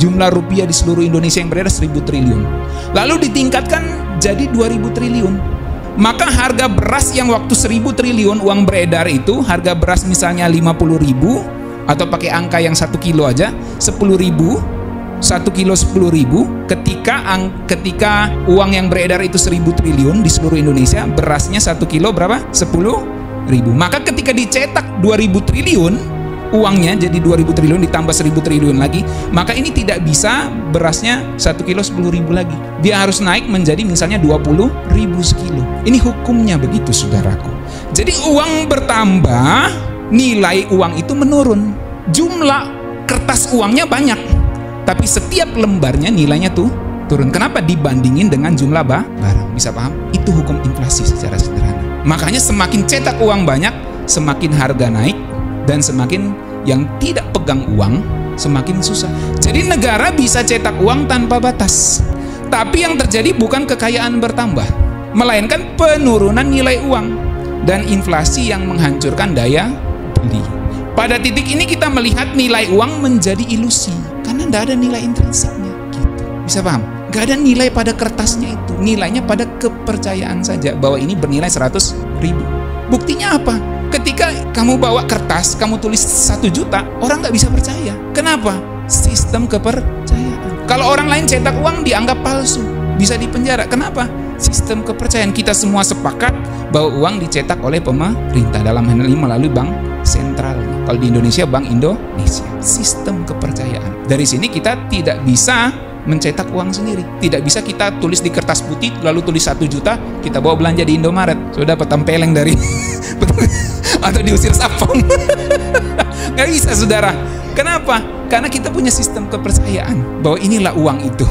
Jumlah rupiah di seluruh Indonesia yang beredar 1000 triliun. Lalu ditingkatkan jadi 2000 triliun. Maka harga beras yang waktu 1000 triliun uang beredar itu, harga beras misalnya 50.000, atau pakai angka yang 1 kilo aja 10.000, 1 kilo 10.000. Ketika uang yang beredar itu 1000 triliun di seluruh Indonesia, berasnya 1 kilo berapa? 10.000. Maka ketika dicetak 2000 triliun, uangnya jadi 2000 triliun ditambah 1000 triliun lagi, maka ini tidak bisa berasnya 1 kilo 10.000 lagi. Dia harus naik menjadi misalnya 20.000 sekilo. Ini hukumnya begitu, saudaraku. Jadi uang bertambah, nilai uang itu menurun. Jumlah kertas uangnya banyak, tapi setiap lembarnya nilainya tuh turun. Kenapa? Dibandingin dengan jumlah barang. Bisa paham? Itu hukum inflasi secara sederhana. Makanya semakin cetak uang banyak, semakin harga naik, dan semakin yang tidak pegang uang semakin susah. Jadi negara bisa cetak uang tanpa batas. Tapi yang terjadi bukan kekayaan bertambah, melainkan penurunan nilai uang dan inflasi yang menghancurkan daya beli. Pada titik ini kita melihat nilai uang menjadi ilusi karena tidak ada nilai intrinsiknya. Gitu. Bisa paham? Gak ada nilai pada kertasnya itu, nilainya pada kepercayaan saja bahwa ini bernilai 100.000. Buktinya apa? Ketika kamu bawa kertas, kamu tulis 1 juta, orang nggak bisa percaya. Kenapa? Sistem kepercayaan. Kalau orang lain cetak uang dianggap palsu, bisa dipenjara. Kenapa? Sistem kepercayaan. Kita semua sepakat bahwa uang dicetak oleh pemerintah, dalam hal ini melalui bank sentral. Kalau di Indonesia, Bank Indonesia. Sistem kepercayaan. Dari sini kita tidak bisa mencetak uang sendiri. Tidak bisa kita tulis di kertas putih, lalu tulis 1 juta, kita bawa belanja di Indomaret. Sudah petempeleng dari atau diusir sapong. Nggak bisa, saudara. Kenapa? Karena kita punya sistem kepercayaan bahwa inilah uang itu.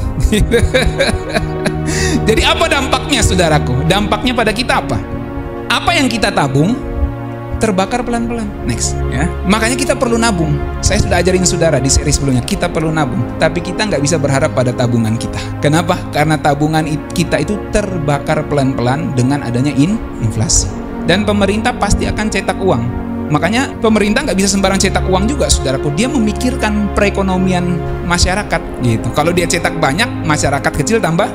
Jadi apa dampaknya, saudaraku? Dampaknya pada kita apa? Apa yang kita tabung terbakar pelan-pelan. Next, ya. Makanya kita perlu nabung. Saya sudah ajarin saudara di seri sebelumnya, kita perlu nabung. Tapi kita nggak bisa berharap pada tabungan kita. Kenapa? Karena tabungan kita itu terbakar pelan-pelan dengan adanya inflasi. Dan pemerintah pasti akan cetak uang. Makanya pemerintah nggak bisa sembarang cetak uang juga, saudaraku. Dia memikirkan perekonomian masyarakat gitu. Kalau dia cetak banyak, masyarakat kecil tambah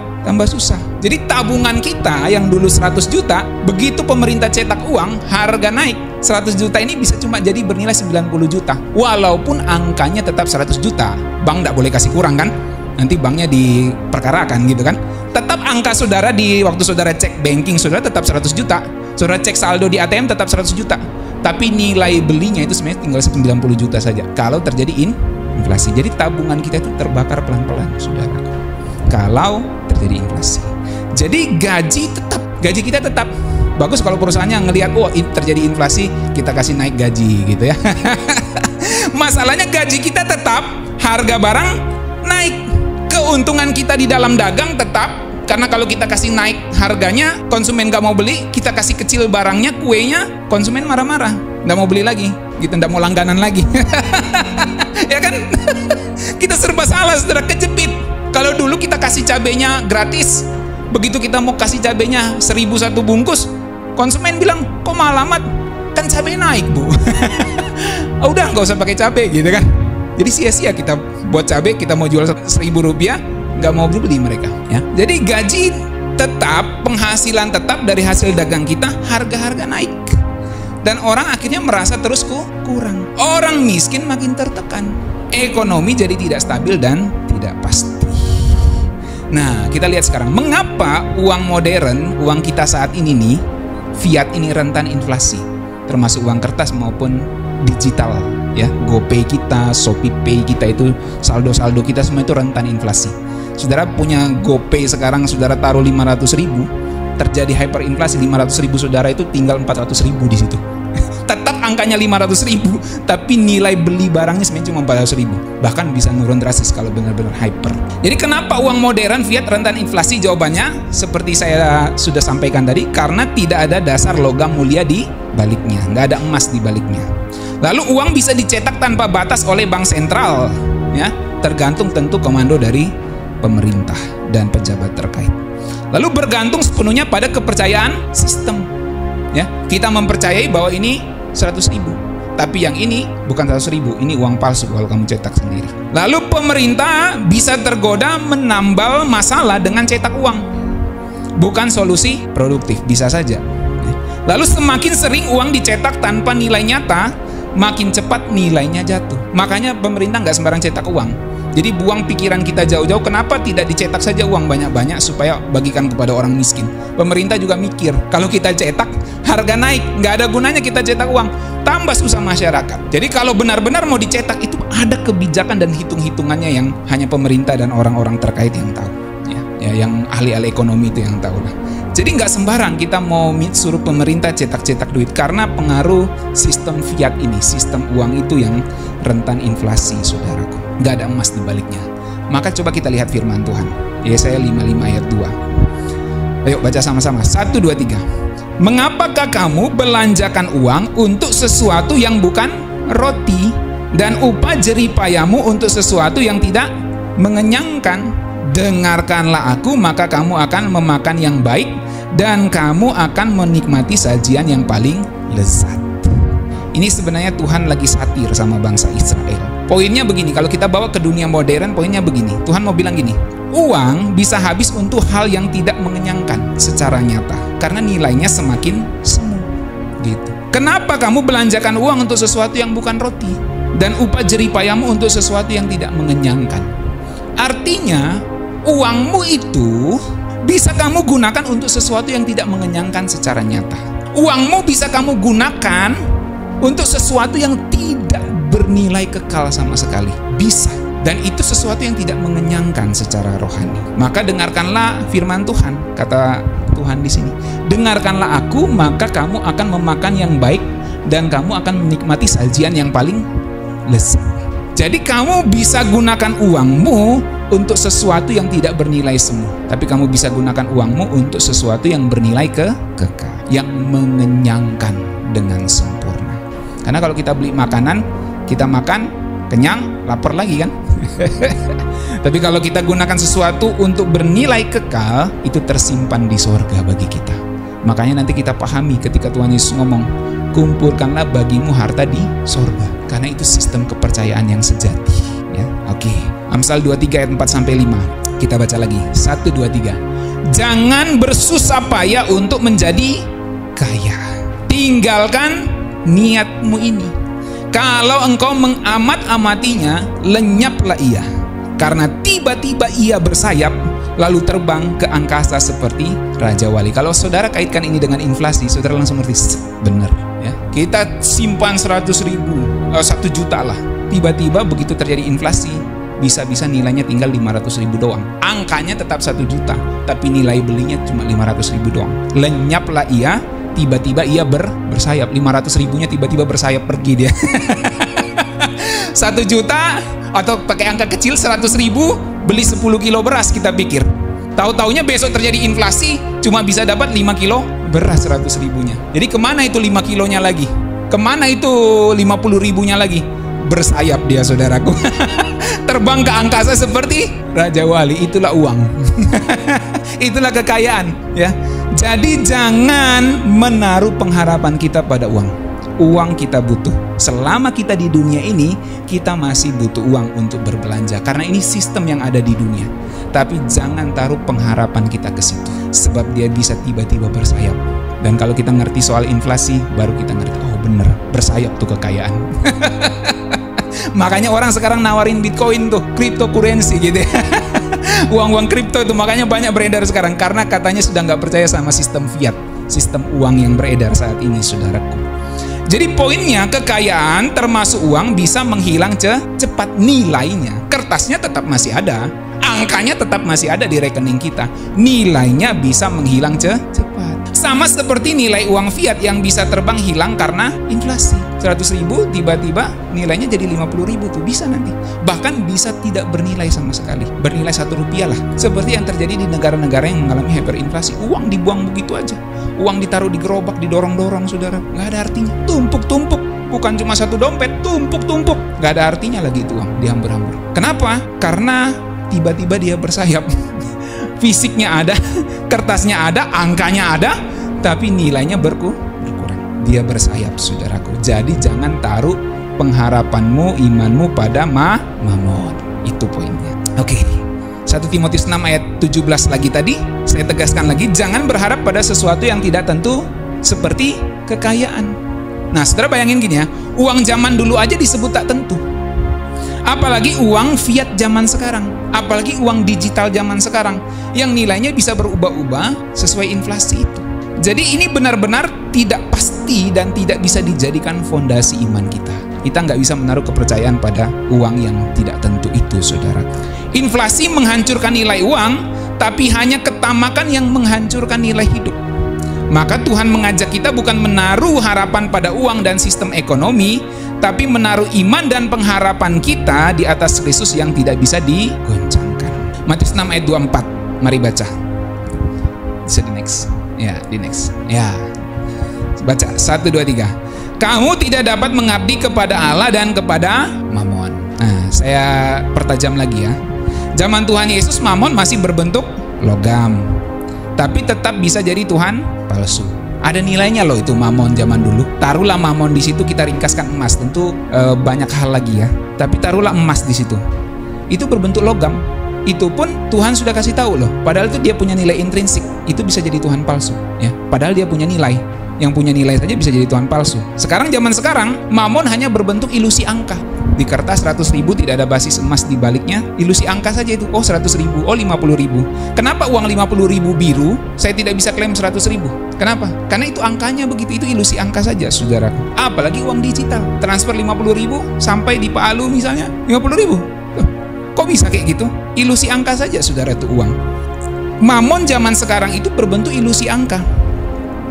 susah. Jadi tabungan kita yang dulu 100 juta, begitu pemerintah cetak uang, harga naik. 100 juta ini bisa cuma jadi bernilai 90 juta. Walaupun angkanya tetap 100 juta. Bank nggak boleh kasih kurang kan? Nanti banknya diperkarakan gitu kan. Tetap angka saudara di waktu saudara cek banking, saudara tetap 100 juta. Saudara cek saldo di ATM tetap 100 juta. Tapi nilai belinya itu sebenarnya tinggal 90 juta saja kalau terjadi inflasi. Jadi tabungan kita itu terbakar pelan-pelan, saudara. Kalau terjadi inflasi. Jadi gaji kita tetap. Bagus kalau perusahaannya ngelihat, oh terjadi inflasi, kita kasih naik gaji gitu ya. Masalahnya gaji kita tetap, harga barang naik. Keuntungan kita di dalam dagang tetap. Karena kalau kita kasih naik harganya, konsumen gak mau beli, kita kasih kecil barangnya, kuenya, konsumen marah-marah, gak mau beli lagi, gitu, gak mau langganan lagi. Ya kan? Kita serba salah, saudara, kejepit. Kalau dulu kita kasih cabenya gratis, begitu kita mau kasih cabenya 1.000 1 bungkus, konsumen bilang, kok mahal amat? Kan cabai naik, Bu. Oh, udah gak usah pakai cabai, gitu kan? Jadi sia-sia kita buat cabai, kita mau jual 1.000 rupiah, nggak mau beli mereka ya. Jadi gaji tetap, penghasilan tetap dari hasil dagang kita, harga-harga naik dan orang akhirnya merasa terus kurang. Orang miskin makin tertekan, ekonomi jadi tidak stabil dan tidak pasti. Nah, kita lihat sekarang mengapa uang modern, uang kita saat ini nih, fiat ini rentan inflasi, termasuk uang kertas maupun digital ya. GoPay kita, ShopeePay kita itu, saldo-saldo kita semua itu rentan inflasi. Saudara punya GoPay sekarang, saudara taruh 500.000, terjadi hyperinflasi, 500.000 saudara itu tinggal 400.000 di situ. Tetap angkanya 500.000, tapi nilai beli barangnya sebenarnya cuma 400.000. Bahkan bisa nurun drastis kalau benar-benar hyper. Jadi kenapa uang modern fiat rentan inflasi? Jawabannya seperti saya sudah sampaikan tadi, karena tidak ada dasar logam mulia di baliknya, nggak ada emas di baliknya. Lalu uang bisa dicetak tanpa batas oleh bank sentral, ya, tergantung tentu komando dari pemerintah dan pejabat terkait. Lalu bergantung sepenuhnya pada kepercayaan sistem. Ya, kita mempercayai bahwa ini 100.000, tapi yang ini bukan 100.000, ini uang palsu kalau kamu cetak sendiri. Lalu pemerintah bisa tergoda menambal masalah dengan cetak uang. Bukan solusi produktif, bisa saja. Lalu semakin sering uang dicetak tanpa nilai nyata, makin cepat nilainya jatuh. Makanya pemerintah nggak sembarang cetak uang. Jadi buang pikiran kita jauh-jauh, kenapa tidak dicetak saja uang banyak-banyak supaya bagikan kepada orang miskin. Pemerintah juga mikir, kalau kita cetak, harga naik, nggak ada gunanya kita cetak uang, tambah susah masyarakat. Jadi kalau benar-benar mau dicetak, itu ada kebijakan dan hitung-hitungannya yang hanya pemerintah dan orang-orang terkait yang tahu. Ya, yang ahli-ahli ekonomi itu yang tahu lah. Jadi nggak sembarang kita mau suruh pemerintah cetak-cetak duit, karena pengaruh sistem fiat ini, sistem uang itu yang rentan inflasi, saudaraku. Nggak ada emas di baliknya. Maka coba kita lihat firman Tuhan. Yesaya 55 ayat 2. Ayo baca sama-sama. 1, 2, 3. Mengapakah kamu belanjakan uang untuk sesuatu yang bukan roti dan upah jeripayamu untuk sesuatu yang tidak mengenyangkan. Dengarkanlah aku, maka kamu akan memakan yang baik, dan kamu akan menikmati sajian yang paling lezat. Ini sebenarnya Tuhan lagi satir sama bangsa Israel. Poinnya begini, kalau kita bawa ke dunia modern, poinnya begini. Tuhan mau bilang gini, uang bisa habis untuk hal yang tidak mengenyangkan secara nyata, karena nilainya semakin semu. Gitu. Kenapa kamu belanjakan uang untuk sesuatu yang bukan roti, dan upah jeripayamu untuk sesuatu yang tidak mengenyangkan? Artinya, uangmu itu bisa kamu gunakan untuk sesuatu yang tidak mengenyangkan secara nyata. Uangmu bisa kamu gunakan untuk sesuatu yang tidak bernilai kekal sama sekali. Bisa. Dan itu sesuatu yang tidak mengenyangkan secara rohani. Maka dengarkanlah firman Tuhan, kata Tuhan di sini. Dengarkanlah aku, maka kamu akan memakan yang baik, dan kamu akan menikmati sajian yang paling lezat. Jadi kamu bisa gunakan uangmu untuk sesuatu yang tidak bernilai semu, tapi kamu bisa gunakan uangmu untuk sesuatu yang bernilai kekal, yang mengenyangkan dengan sempurna. Karena kalau kita beli makanan, kita makan, kenyang, lapar lagi kan? Tapi kalau kita gunakan sesuatu untuk bernilai kekal, itu tersimpan di sorga bagi kita. Makanya nanti kita pahami ketika Tuhan Yesus ngomong, kumpulkanlah bagimu harta di sorga, karena itu sistem kepercayaan yang sejati. Ya, oke. Amsal 23 ayat 4-5. Kita baca lagi. 1, 2, 3. Jangan bersusah payah untuk menjadi kaya. Tinggalkan niatmu ini. Kalau engkau mengamat-amatinya, lenyaplah ia. Karena tiba-tiba ia bersayap, lalu terbang ke angkasa seperti Raja Wali. Kalau saudara kaitkan ini dengan inflasi, saudara langsung ngerti, benar. Ya. Kita simpan 100.000, 1 juta lah. Tiba-tiba begitu terjadi inflasi, bisa-bisa nilainya tinggal 500.000 doang. Angkanya tetap 1 juta, tapi nilai belinya cuma 500.000 doang. Lenyaplah ia, tiba-tiba ia bersayap. 500.000-nya tiba-tiba bersayap pergi dia. 1 juta atau pakai angka kecil 100.000, beli 10 kilo beras kita pikir. Tahu-taunya besok terjadi inflasi, cuma bisa dapat 5 kilo beras 100.000-nya. Jadi kemana itu 5 kilonya lagi? Kemana itu 50.000-nya lagi? Bersayap dia, saudaraku. Terbang ke angkasa seperti Raja Wali. Itulah uang. Itulah kekayaan, ya. Jadi jangan menaruh pengharapan kita pada uang. Uang kita butuh. Selama kita di dunia ini, kita masih butuh uang untuk berbelanja, karena ini sistem yang ada di dunia. Tapi jangan taruh pengharapan kita ke situ, sebab dia bisa tiba-tiba bersayap. Dan kalau kita ngerti soal inflasi, baru kita ngerti, oh bener, bersayap tuh kekayaan. Makanya orang sekarang nawarin Bitcoin tuh, cryptocurrency gitu ya. Uang-uang kripto itu makanya banyak beredar sekarang, karena katanya sudah nggak percaya sama sistem fiat, sistem uang yang beredar saat ini, saudaraku. Jadi poinnya, kekayaan termasuk uang bisa menghilang cepat nilainya. Kertasnya tetap masih ada, angkanya tetap masih ada di rekening kita. Nilainya bisa menghilang cepat. Sama seperti nilai uang fiat yang bisa terbang hilang karena inflasi. 100.000 tiba-tiba nilainya jadi 50.000 tuh bisa nanti. Bahkan bisa tidak bernilai sama sekali. Bernilai 1 rupiah lah. Seperti yang terjadi di negara-negara yang mengalami hyperinflasi. Uang dibuang begitu aja. Uang ditaruh di gerobak, didorong-dorong, saudara. Nggak ada artinya. Tumpuk-tumpuk. Bukan cuma 1 dompet, tumpuk-tumpuk. Nggak ada artinya lagi itu uang, dihambur-hambur. Kenapa? Karena tiba-tiba dia bersayap. Fisiknya ada, kertasnya ada, angkanya ada, tapi nilainya berkurang. Dia bersayap, saudaraku. Jadi jangan taruh pengharapanmu, imanmu pada mamon. Itu poinnya. Oke. 1 Timotius 6 ayat 17 lagi tadi, saya tegaskan lagi, jangan berharap pada sesuatu yang tidak tentu seperti kekayaan. Nah, saudara bayangin gini ya, uang zaman dulu aja disebut tak tentu. Apalagi uang fiat zaman sekarang, apalagi uang digital zaman sekarang, yang nilainya bisa berubah-ubah sesuai inflasi itu. Jadi ini benar-benar tidak pasti dan tidak bisa dijadikan fondasi iman kita. Kita nggak bisa menaruh kepercayaan pada uang yang tidak tentu itu, saudara. Inflasi menghancurkan nilai uang, tapi hanya ketamakan yang menghancurkan nilai hidup. Maka Tuhan mengajak kita bukan menaruh harapan pada uang dan sistem ekonomi, tapi menaruh iman dan pengharapan kita di atas Kristus yang tidak bisa digoncangkan. Matius 6 ayat 24. Mari baca. Bisa di next. Ya, di next. Ya. Baca 1, 2, 3. kamu tidak dapat mengabdi kepada Allah dan kepada Mamon. Nah, saya pertajam lagi ya. Zaman Tuhan Yesus, Mamon masih berbentuk logam, tapi tetap bisa jadi Tuhan palsu. Ada nilainya loh itu Mamon zaman dulu. Taruhlah Mamon di situ, kita ringkaskan emas. Tentu banyak hal lagi ya. Tapi taruhlah emas di situ. Itu berbentuk logam. Itu pun Tuhan sudah kasih tahu loh. Padahal itu dia punya nilai intrinsik. Itu bisa jadi Tuhan palsu. Ya. Padahal dia punya nilai. Yang punya nilai saja bisa jadi Tuhan palsu. Sekarang zaman sekarang, Mamon hanya berbentuk ilusi angka. Di kertas 100.000 tidak ada basis emas di baliknya. Ilusi angka saja itu. Oh 100.000, oh 50.000. Kenapa uang 50.000 biru saya tidak bisa klaim 100.000? Kenapa? Karena itu angkanya begitu. Itu ilusi angka saja, saudaraku. Apalagi uang digital. Transfer 50.000 sampai di Palu misalnya 50.000. Kok bisa kayak gitu? Ilusi angka saja, saudara, itu uang. Mamon zaman sekarang itu berbentuk ilusi angka.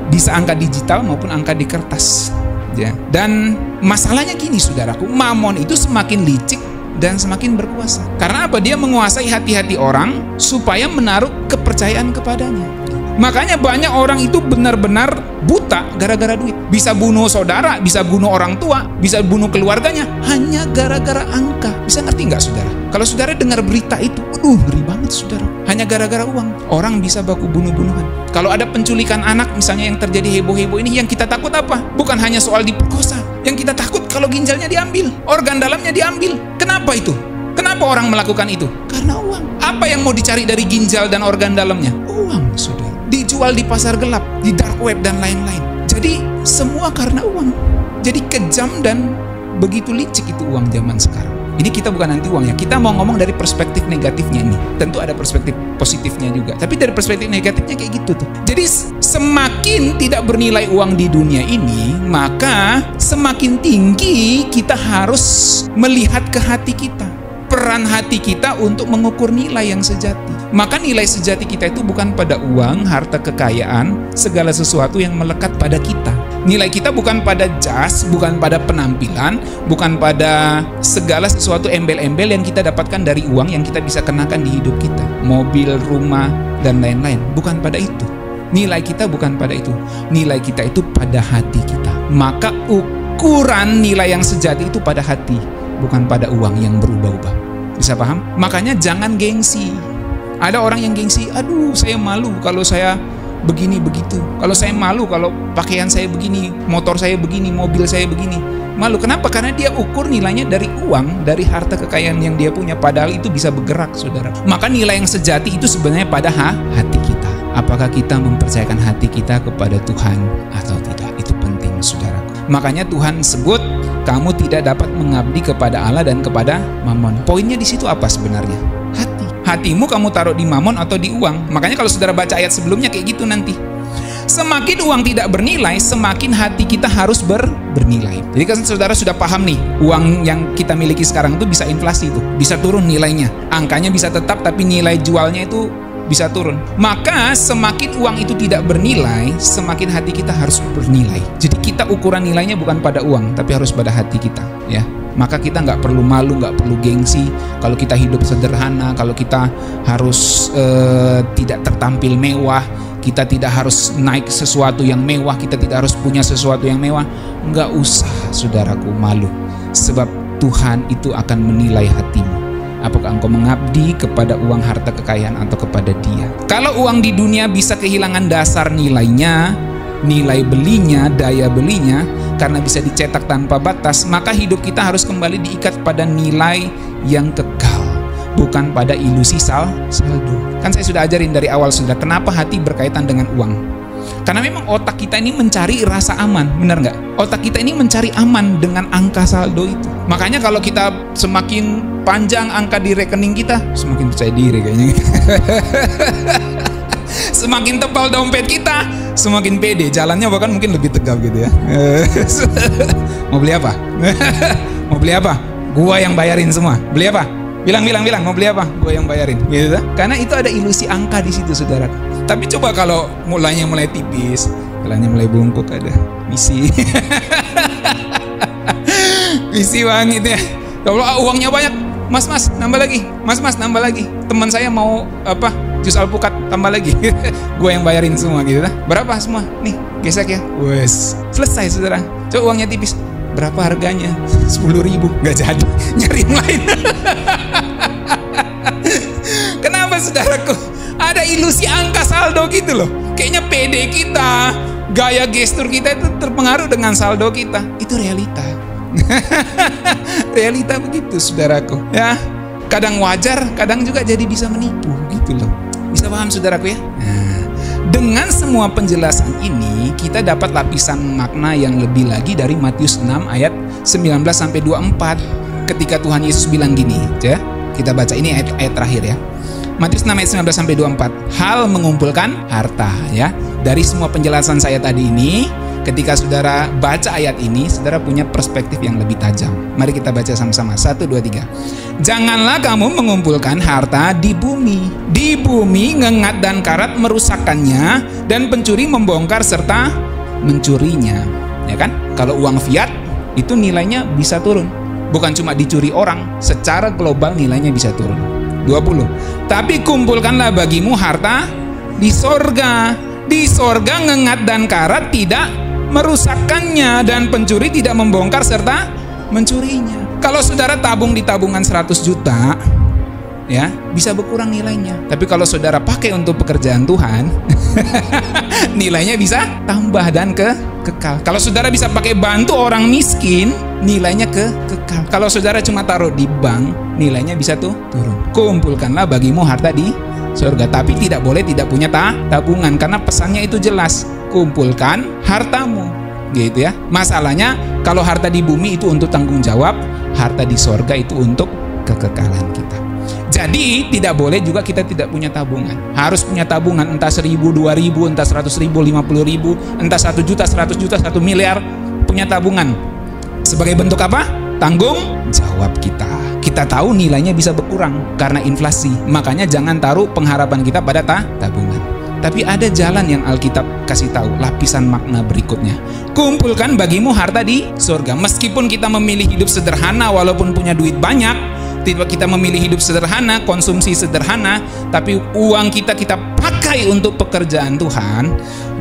Bisa angka digital maupun angka di kertas. Ya. Dan masalahnya gini, saudaraku, Mamon itu semakin licik dan semakin berkuasa. Karena apa? Dia menguasai hati-hati orang supaya menaruh kepercayaan kepadanya. Makanya banyak orang itu benar-benar buta gara-gara duit. Bisa bunuh saudara, bisa bunuh orang tua, bisa bunuh keluarganya hanya gara-gara angka. Bisa ngerti nggak, saudara? Kalau saudara dengar berita itu, aduh, ngeri banget, saudara. Hanya gara-gara uang, orang bisa baku bunuh-bunuhan. Kalau ada penculikan anak misalnya yang terjadi heboh-heboh ini, yang kita takut apa? Bukan hanya soal diperkosa. Yang kita takut kalau ginjalnya diambil, organ dalamnya diambil. Kenapa itu? Kenapa orang melakukan itu? Karena uang. Apa yang mau dicari dari ginjal dan organ dalamnya? Uang, saudara. Dijual di pasar gelap, di dark web dan lain-lain. Jadi semua karena uang. Jadi kejam dan begitu licik itu uang zaman sekarang. Ini kita bukan anti uang ya, kita mau ngomong dari perspektif negatifnya ini. Tentu ada perspektif positifnya juga, tapi dari perspektif negatifnya kayak gitu tuh. Jadi semakin tidak bernilai uang di dunia ini, maka semakin tinggi kita harus melihat ke hati kita. Peran hati kita untuk mengukur nilai yang sejati. Maka nilai sejati kita itu bukan pada uang, harta kekayaan, segala sesuatu yang melekat pada kita. Nilai kita bukan pada jas, bukan pada penampilan, bukan pada segala sesuatu embel-embel yang kita dapatkan dari uang yang kita bisa kenakan di hidup kita. Mobil, rumah, dan lain-lain. Bukan pada itu. Nilai kita bukan pada itu. Nilai kita itu pada hati kita. Maka ukuran nilai yang sejati itu pada hati, bukan pada uang yang berubah-ubah. Bisa paham? Makanya jangan gengsi. Ada orang yang gengsi, aduh saya malu kalau saya begini begitu. Kalau saya malu kalau pakaian saya begini, motor saya begini, mobil saya begini. Malu. Kenapa? Karena dia ukur nilainya dari uang, dari harta kekayaan yang dia punya. Padahal itu bisa bergerak, saudara. Maka nilai yang sejati itu sebenarnya pada hati kita. Apakah kita mempercayakan hati kita kepada Tuhan atau tidak? Itu penting, saudara. Makanya Tuhan sebut, kamu tidak dapat mengabdi kepada Allah dan kepada Mamon. Poinnya di situ apa sebenarnya? Hati. Hatimu kamu taruh di Mamon atau di uang. Makanya kalau saudara baca ayat sebelumnya kayak gitu nanti. Semakin uang tidak bernilai, semakin hati kita harus bernilai. Jadi kan saudara sudah paham nih, uang yang kita miliki sekarang itu bisa inflasi tuh, bisa turun nilainya. Angkanya bisa tetap tapi nilai jualnya itu bisa turun. Maka semakin uang itu tidak bernilai, semakin hati kita harus bernilai. Jadi kita ukuran nilainya bukan pada uang, tapi harus pada hati kita, ya. Maka kita nggak perlu malu, nggak perlu gengsi kalau kita hidup sederhana, kalau kita harus tidak tertampil mewah, kita tidak harus naik sesuatu yang mewah, kita tidak harus punya sesuatu yang mewah. Nggak usah, saudaraku, malu. Sebab Tuhan itu akan menilai hatimu. Apakah engkau mengabdi kepada uang, harta kekayaan, atau kepada Dia? Kalau uang di dunia bisa kehilangan dasar nilainya, nilai belinya, daya belinya, karena bisa dicetak tanpa batas, maka hidup kita harus kembali diikat pada nilai yang kekal, bukan pada ilusi saldo. Kan saya sudah ajarin dari awal, sudah kenapa hati berkaitan dengan uang. Karena memang otak kita ini mencari rasa aman, benar nggak? Otak kita ini mencari aman dengan angka saldo itu. Makanya kalau kita semakin panjang angka di rekening kita, semakin percaya diri kayaknya. Semakin tebal dompet kita, semakin pede. Jalannya bahkan mungkin lebih tegap gitu ya. Mau beli apa? Mau beli apa? Gua yang bayarin semua. Beli apa? Bilang. Mau beli apa? Gua yang bayarin. Gitu. Karena itu ada ilusi angka di situ, saudara. Tapi coba kalau mulai tipis, jalannya mulai bungkuk, ada misi. Misi bang gitu ya. Kalau uangnya banyak, mas nambah lagi. Mas nambah lagi. Teman saya mau apa? jus alpukat tambah lagi. Gue yang bayarin semua gitu lah. Berapa semua? Nih, gesek ya. Wes, selesai saudara. Coba uangnya tipis. Berapa harganya? 10.000. Gak jadi, nyari yang lain. Kenapa saudaraku? Ada ilusi angka saldo gitu loh. Kayaknya pede kita, gaya gestur kita itu terpengaruh dengan saldo kita. Itu realita. Realita begitu saudaraku ya. Kadang wajar, kadang juga jadi bisa menipu gitu loh. Bisa paham saudaraku ya? Nah, dengan semua penjelasan ini kita dapat lapisan makna yang lebih lagi dari Matius 6 ayat 19 sampai 24 ketika Tuhan Yesus bilang gini ya. Kita baca ini ayat terakhir ya. Matius 6 ayat 19 sampai 24. Hal mengumpulkan harta ya. Dari semua penjelasan saya tadi ini, ketika saudara baca ayat ini, saudara punya perspektif yang lebih tajam. Mari kita baca sama-sama. 1, 2, 3. Janganlah kamu mengumpulkan harta di bumi. Di bumi ngengat dan karat merusakkannya, dan pencuri membongkar serta mencurinya. Ya kan? Kalau uang fiat itu nilainya bisa turun. Bukan cuma dicuri orang, secara global nilainya bisa turun. 20. Tapi kumpulkanlah bagimu harta di sorga. Di sorga ngengat dan karat tidak merusakkannya, dan pencuri tidak membongkar serta mencurinya. Kalau saudara tabung di tabungan 100 juta ya, bisa berkurang nilainya. Tapi kalau saudara pakai untuk pekerjaan Tuhan, nilainya bisa tambah dan kekal. Kalau saudara bisa pakai bantu orang miskin, nilainya kekal. Kalau saudara cuma taruh di bank, nilainya bisa tuh turun. Kumpulkanlah bagimu harta di surga, tapi tidak boleh tidak punya tabungan, karena pesannya itu jelas. Kumpulkan hartamu, gitu ya. Masalahnya kalau harta di bumi itu untuk tanggung jawab, harta di sorga itu untuk kekekalan kita. Jadi tidak boleh juga kita tidak punya tabungan. Harus punya tabungan, entah 1.000, 2.000, entah 100.000, 50.000, entah 1 juta, 100 juta, 1 miliar. Punya tabungan sebagai bentuk apa? Tanggung jawab kita. Kita tahu nilainya bisa berkurang karena inflasi. Makanya jangan taruh pengharapan kita pada tabungan. Tapi ada jalan yang Alkitab kasih tahu, lapisan makna berikutnya. Kumpulkan bagimu harta di surga. Meskipun kita memilih hidup sederhana walaupun punya duit banyak, kita memilih hidup sederhana, konsumsi sederhana, tapi uang kita pakai untuk pekerjaan Tuhan,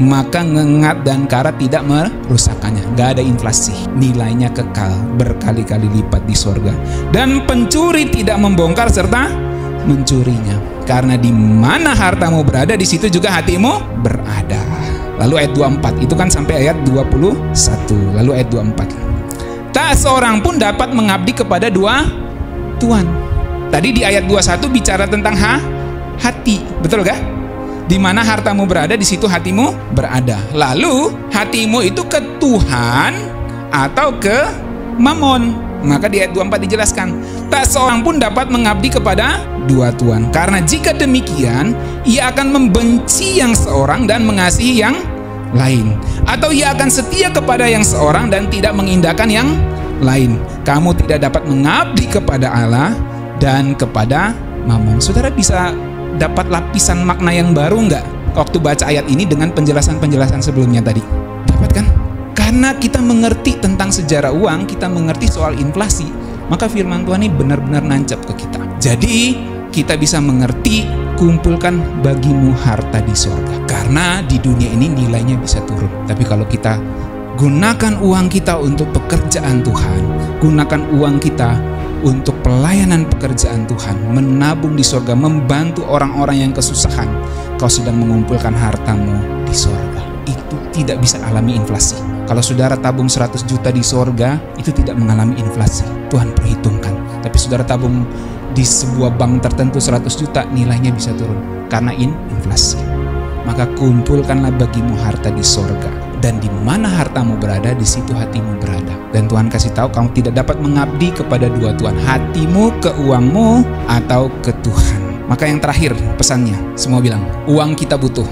maka ngengat dan karat tidak merusakkannya. Gak ada inflasi, nilainya kekal berkali-kali lipat di surga. Dan pencuri tidak membongkar serta mencurinya, karena di mana hartamu berada, di situ juga hatimu berada. Lalu ayat 24 itu kan sampai ayat 21. Lalu ayat 24. Tak seorang pun dapat mengabdi kepada dua Tuhan. Tadi di ayat 21 bicara tentang hati, betul gak? Di mana hartamu berada, di situ hatimu berada. Lalu hatimu itu ke Tuhan atau ke Mamon? Maka di ayat 24 dijelaskan, tak seorang pun dapat mengabdi kepada dua Tuhan. Karena jika demikian, ia akan membenci yang seorang dan mengasihi yang lain. Atau ia akan setia kepada yang seorang dan tidak mengindahkan yang lain. Kamu tidak dapat mengabdi kepada Allah dan kepada Mamon. Saudara bisa dapat lapisan makna yang baru nggak waktu baca ayat ini dengan penjelasan-penjelasan sebelumnya tadi? Dapat kan? Karena kita mengerti tentang sejarah uang, kita mengerti soal inflasi, maka firman Tuhan ini benar-benar nancap ke kita. Jadi kita bisa mengerti, kumpulkan bagimu harta di surga. Karena di dunia ini nilainya bisa turun. Tapi kalau kita gunakan uang kita untuk pekerjaan Tuhan, gunakan uang kita untuk pelayanan pekerjaan Tuhan, menabung di surga, membantu orang-orang yang kesusahan, kau sedang mengumpulkan hartamu di surga. Itu tidak bisa alami inflasi. Kalau saudara tabung 100 juta di surga, itu tidak mengalami inflasi. Tuhan perhitungkan. Tapi saudara tabung di sebuah bank tertentu 100 juta, nilainya bisa turun karena inflasi. Maka kumpulkanlah bagimu harta di surga, dan di mana hartamu berada, di situ hatimu berada. Dan Tuhan kasih tahu, kamu tidak dapat mengabdi kepada dua Tuhan, hatimu ke uangmu atau ke Tuhan. Maka yang terakhir pesannya, semua bilang, uang kita butuh.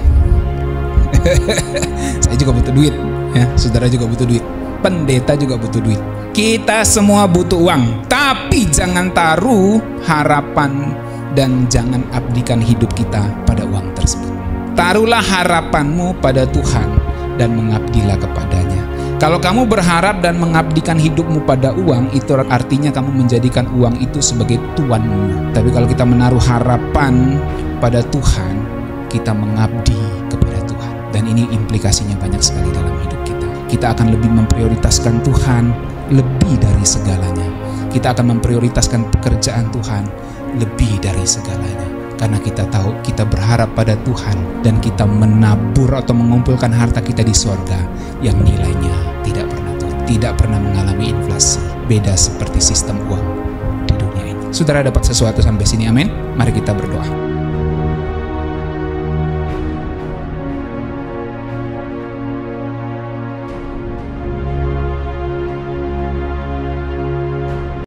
Saya juga butuh duit, ya, saudara juga butuh duit, pendeta juga butuh duit. Kita semua butuh uang, tapi jangan taruh harapan dan jangan abdikan hidup kita pada uang tersebut. Taruhlah harapanmu pada Tuhan dan mengabdilah kepadanya. Kalau kamu berharap dan mengabdikan hidupmu pada uang, itu artinya kamu menjadikan uang itu sebagai tuanmu. Tapi kalau kita menaruh harapan pada Tuhan, kita mengabdi kepada Tuhan. Dan ini implikasinya banyak sekali dalam hidup kita. Kita akan lebih memprioritaskan Tuhan lebih dari segalanya. Kita akan memprioritaskan pekerjaan Tuhan lebih dari segalanya. Karena kita tahu kita berharap pada Tuhan dan kita menabur atau mengumpulkan harta kita di sorga yang nilainya tidak pernah turun, tidak pernah mengalami inflasi. Beda seperti sistem uang di dunia ini. Saudara dapat sesuatu sampai sini, amin? Mari kita berdoa.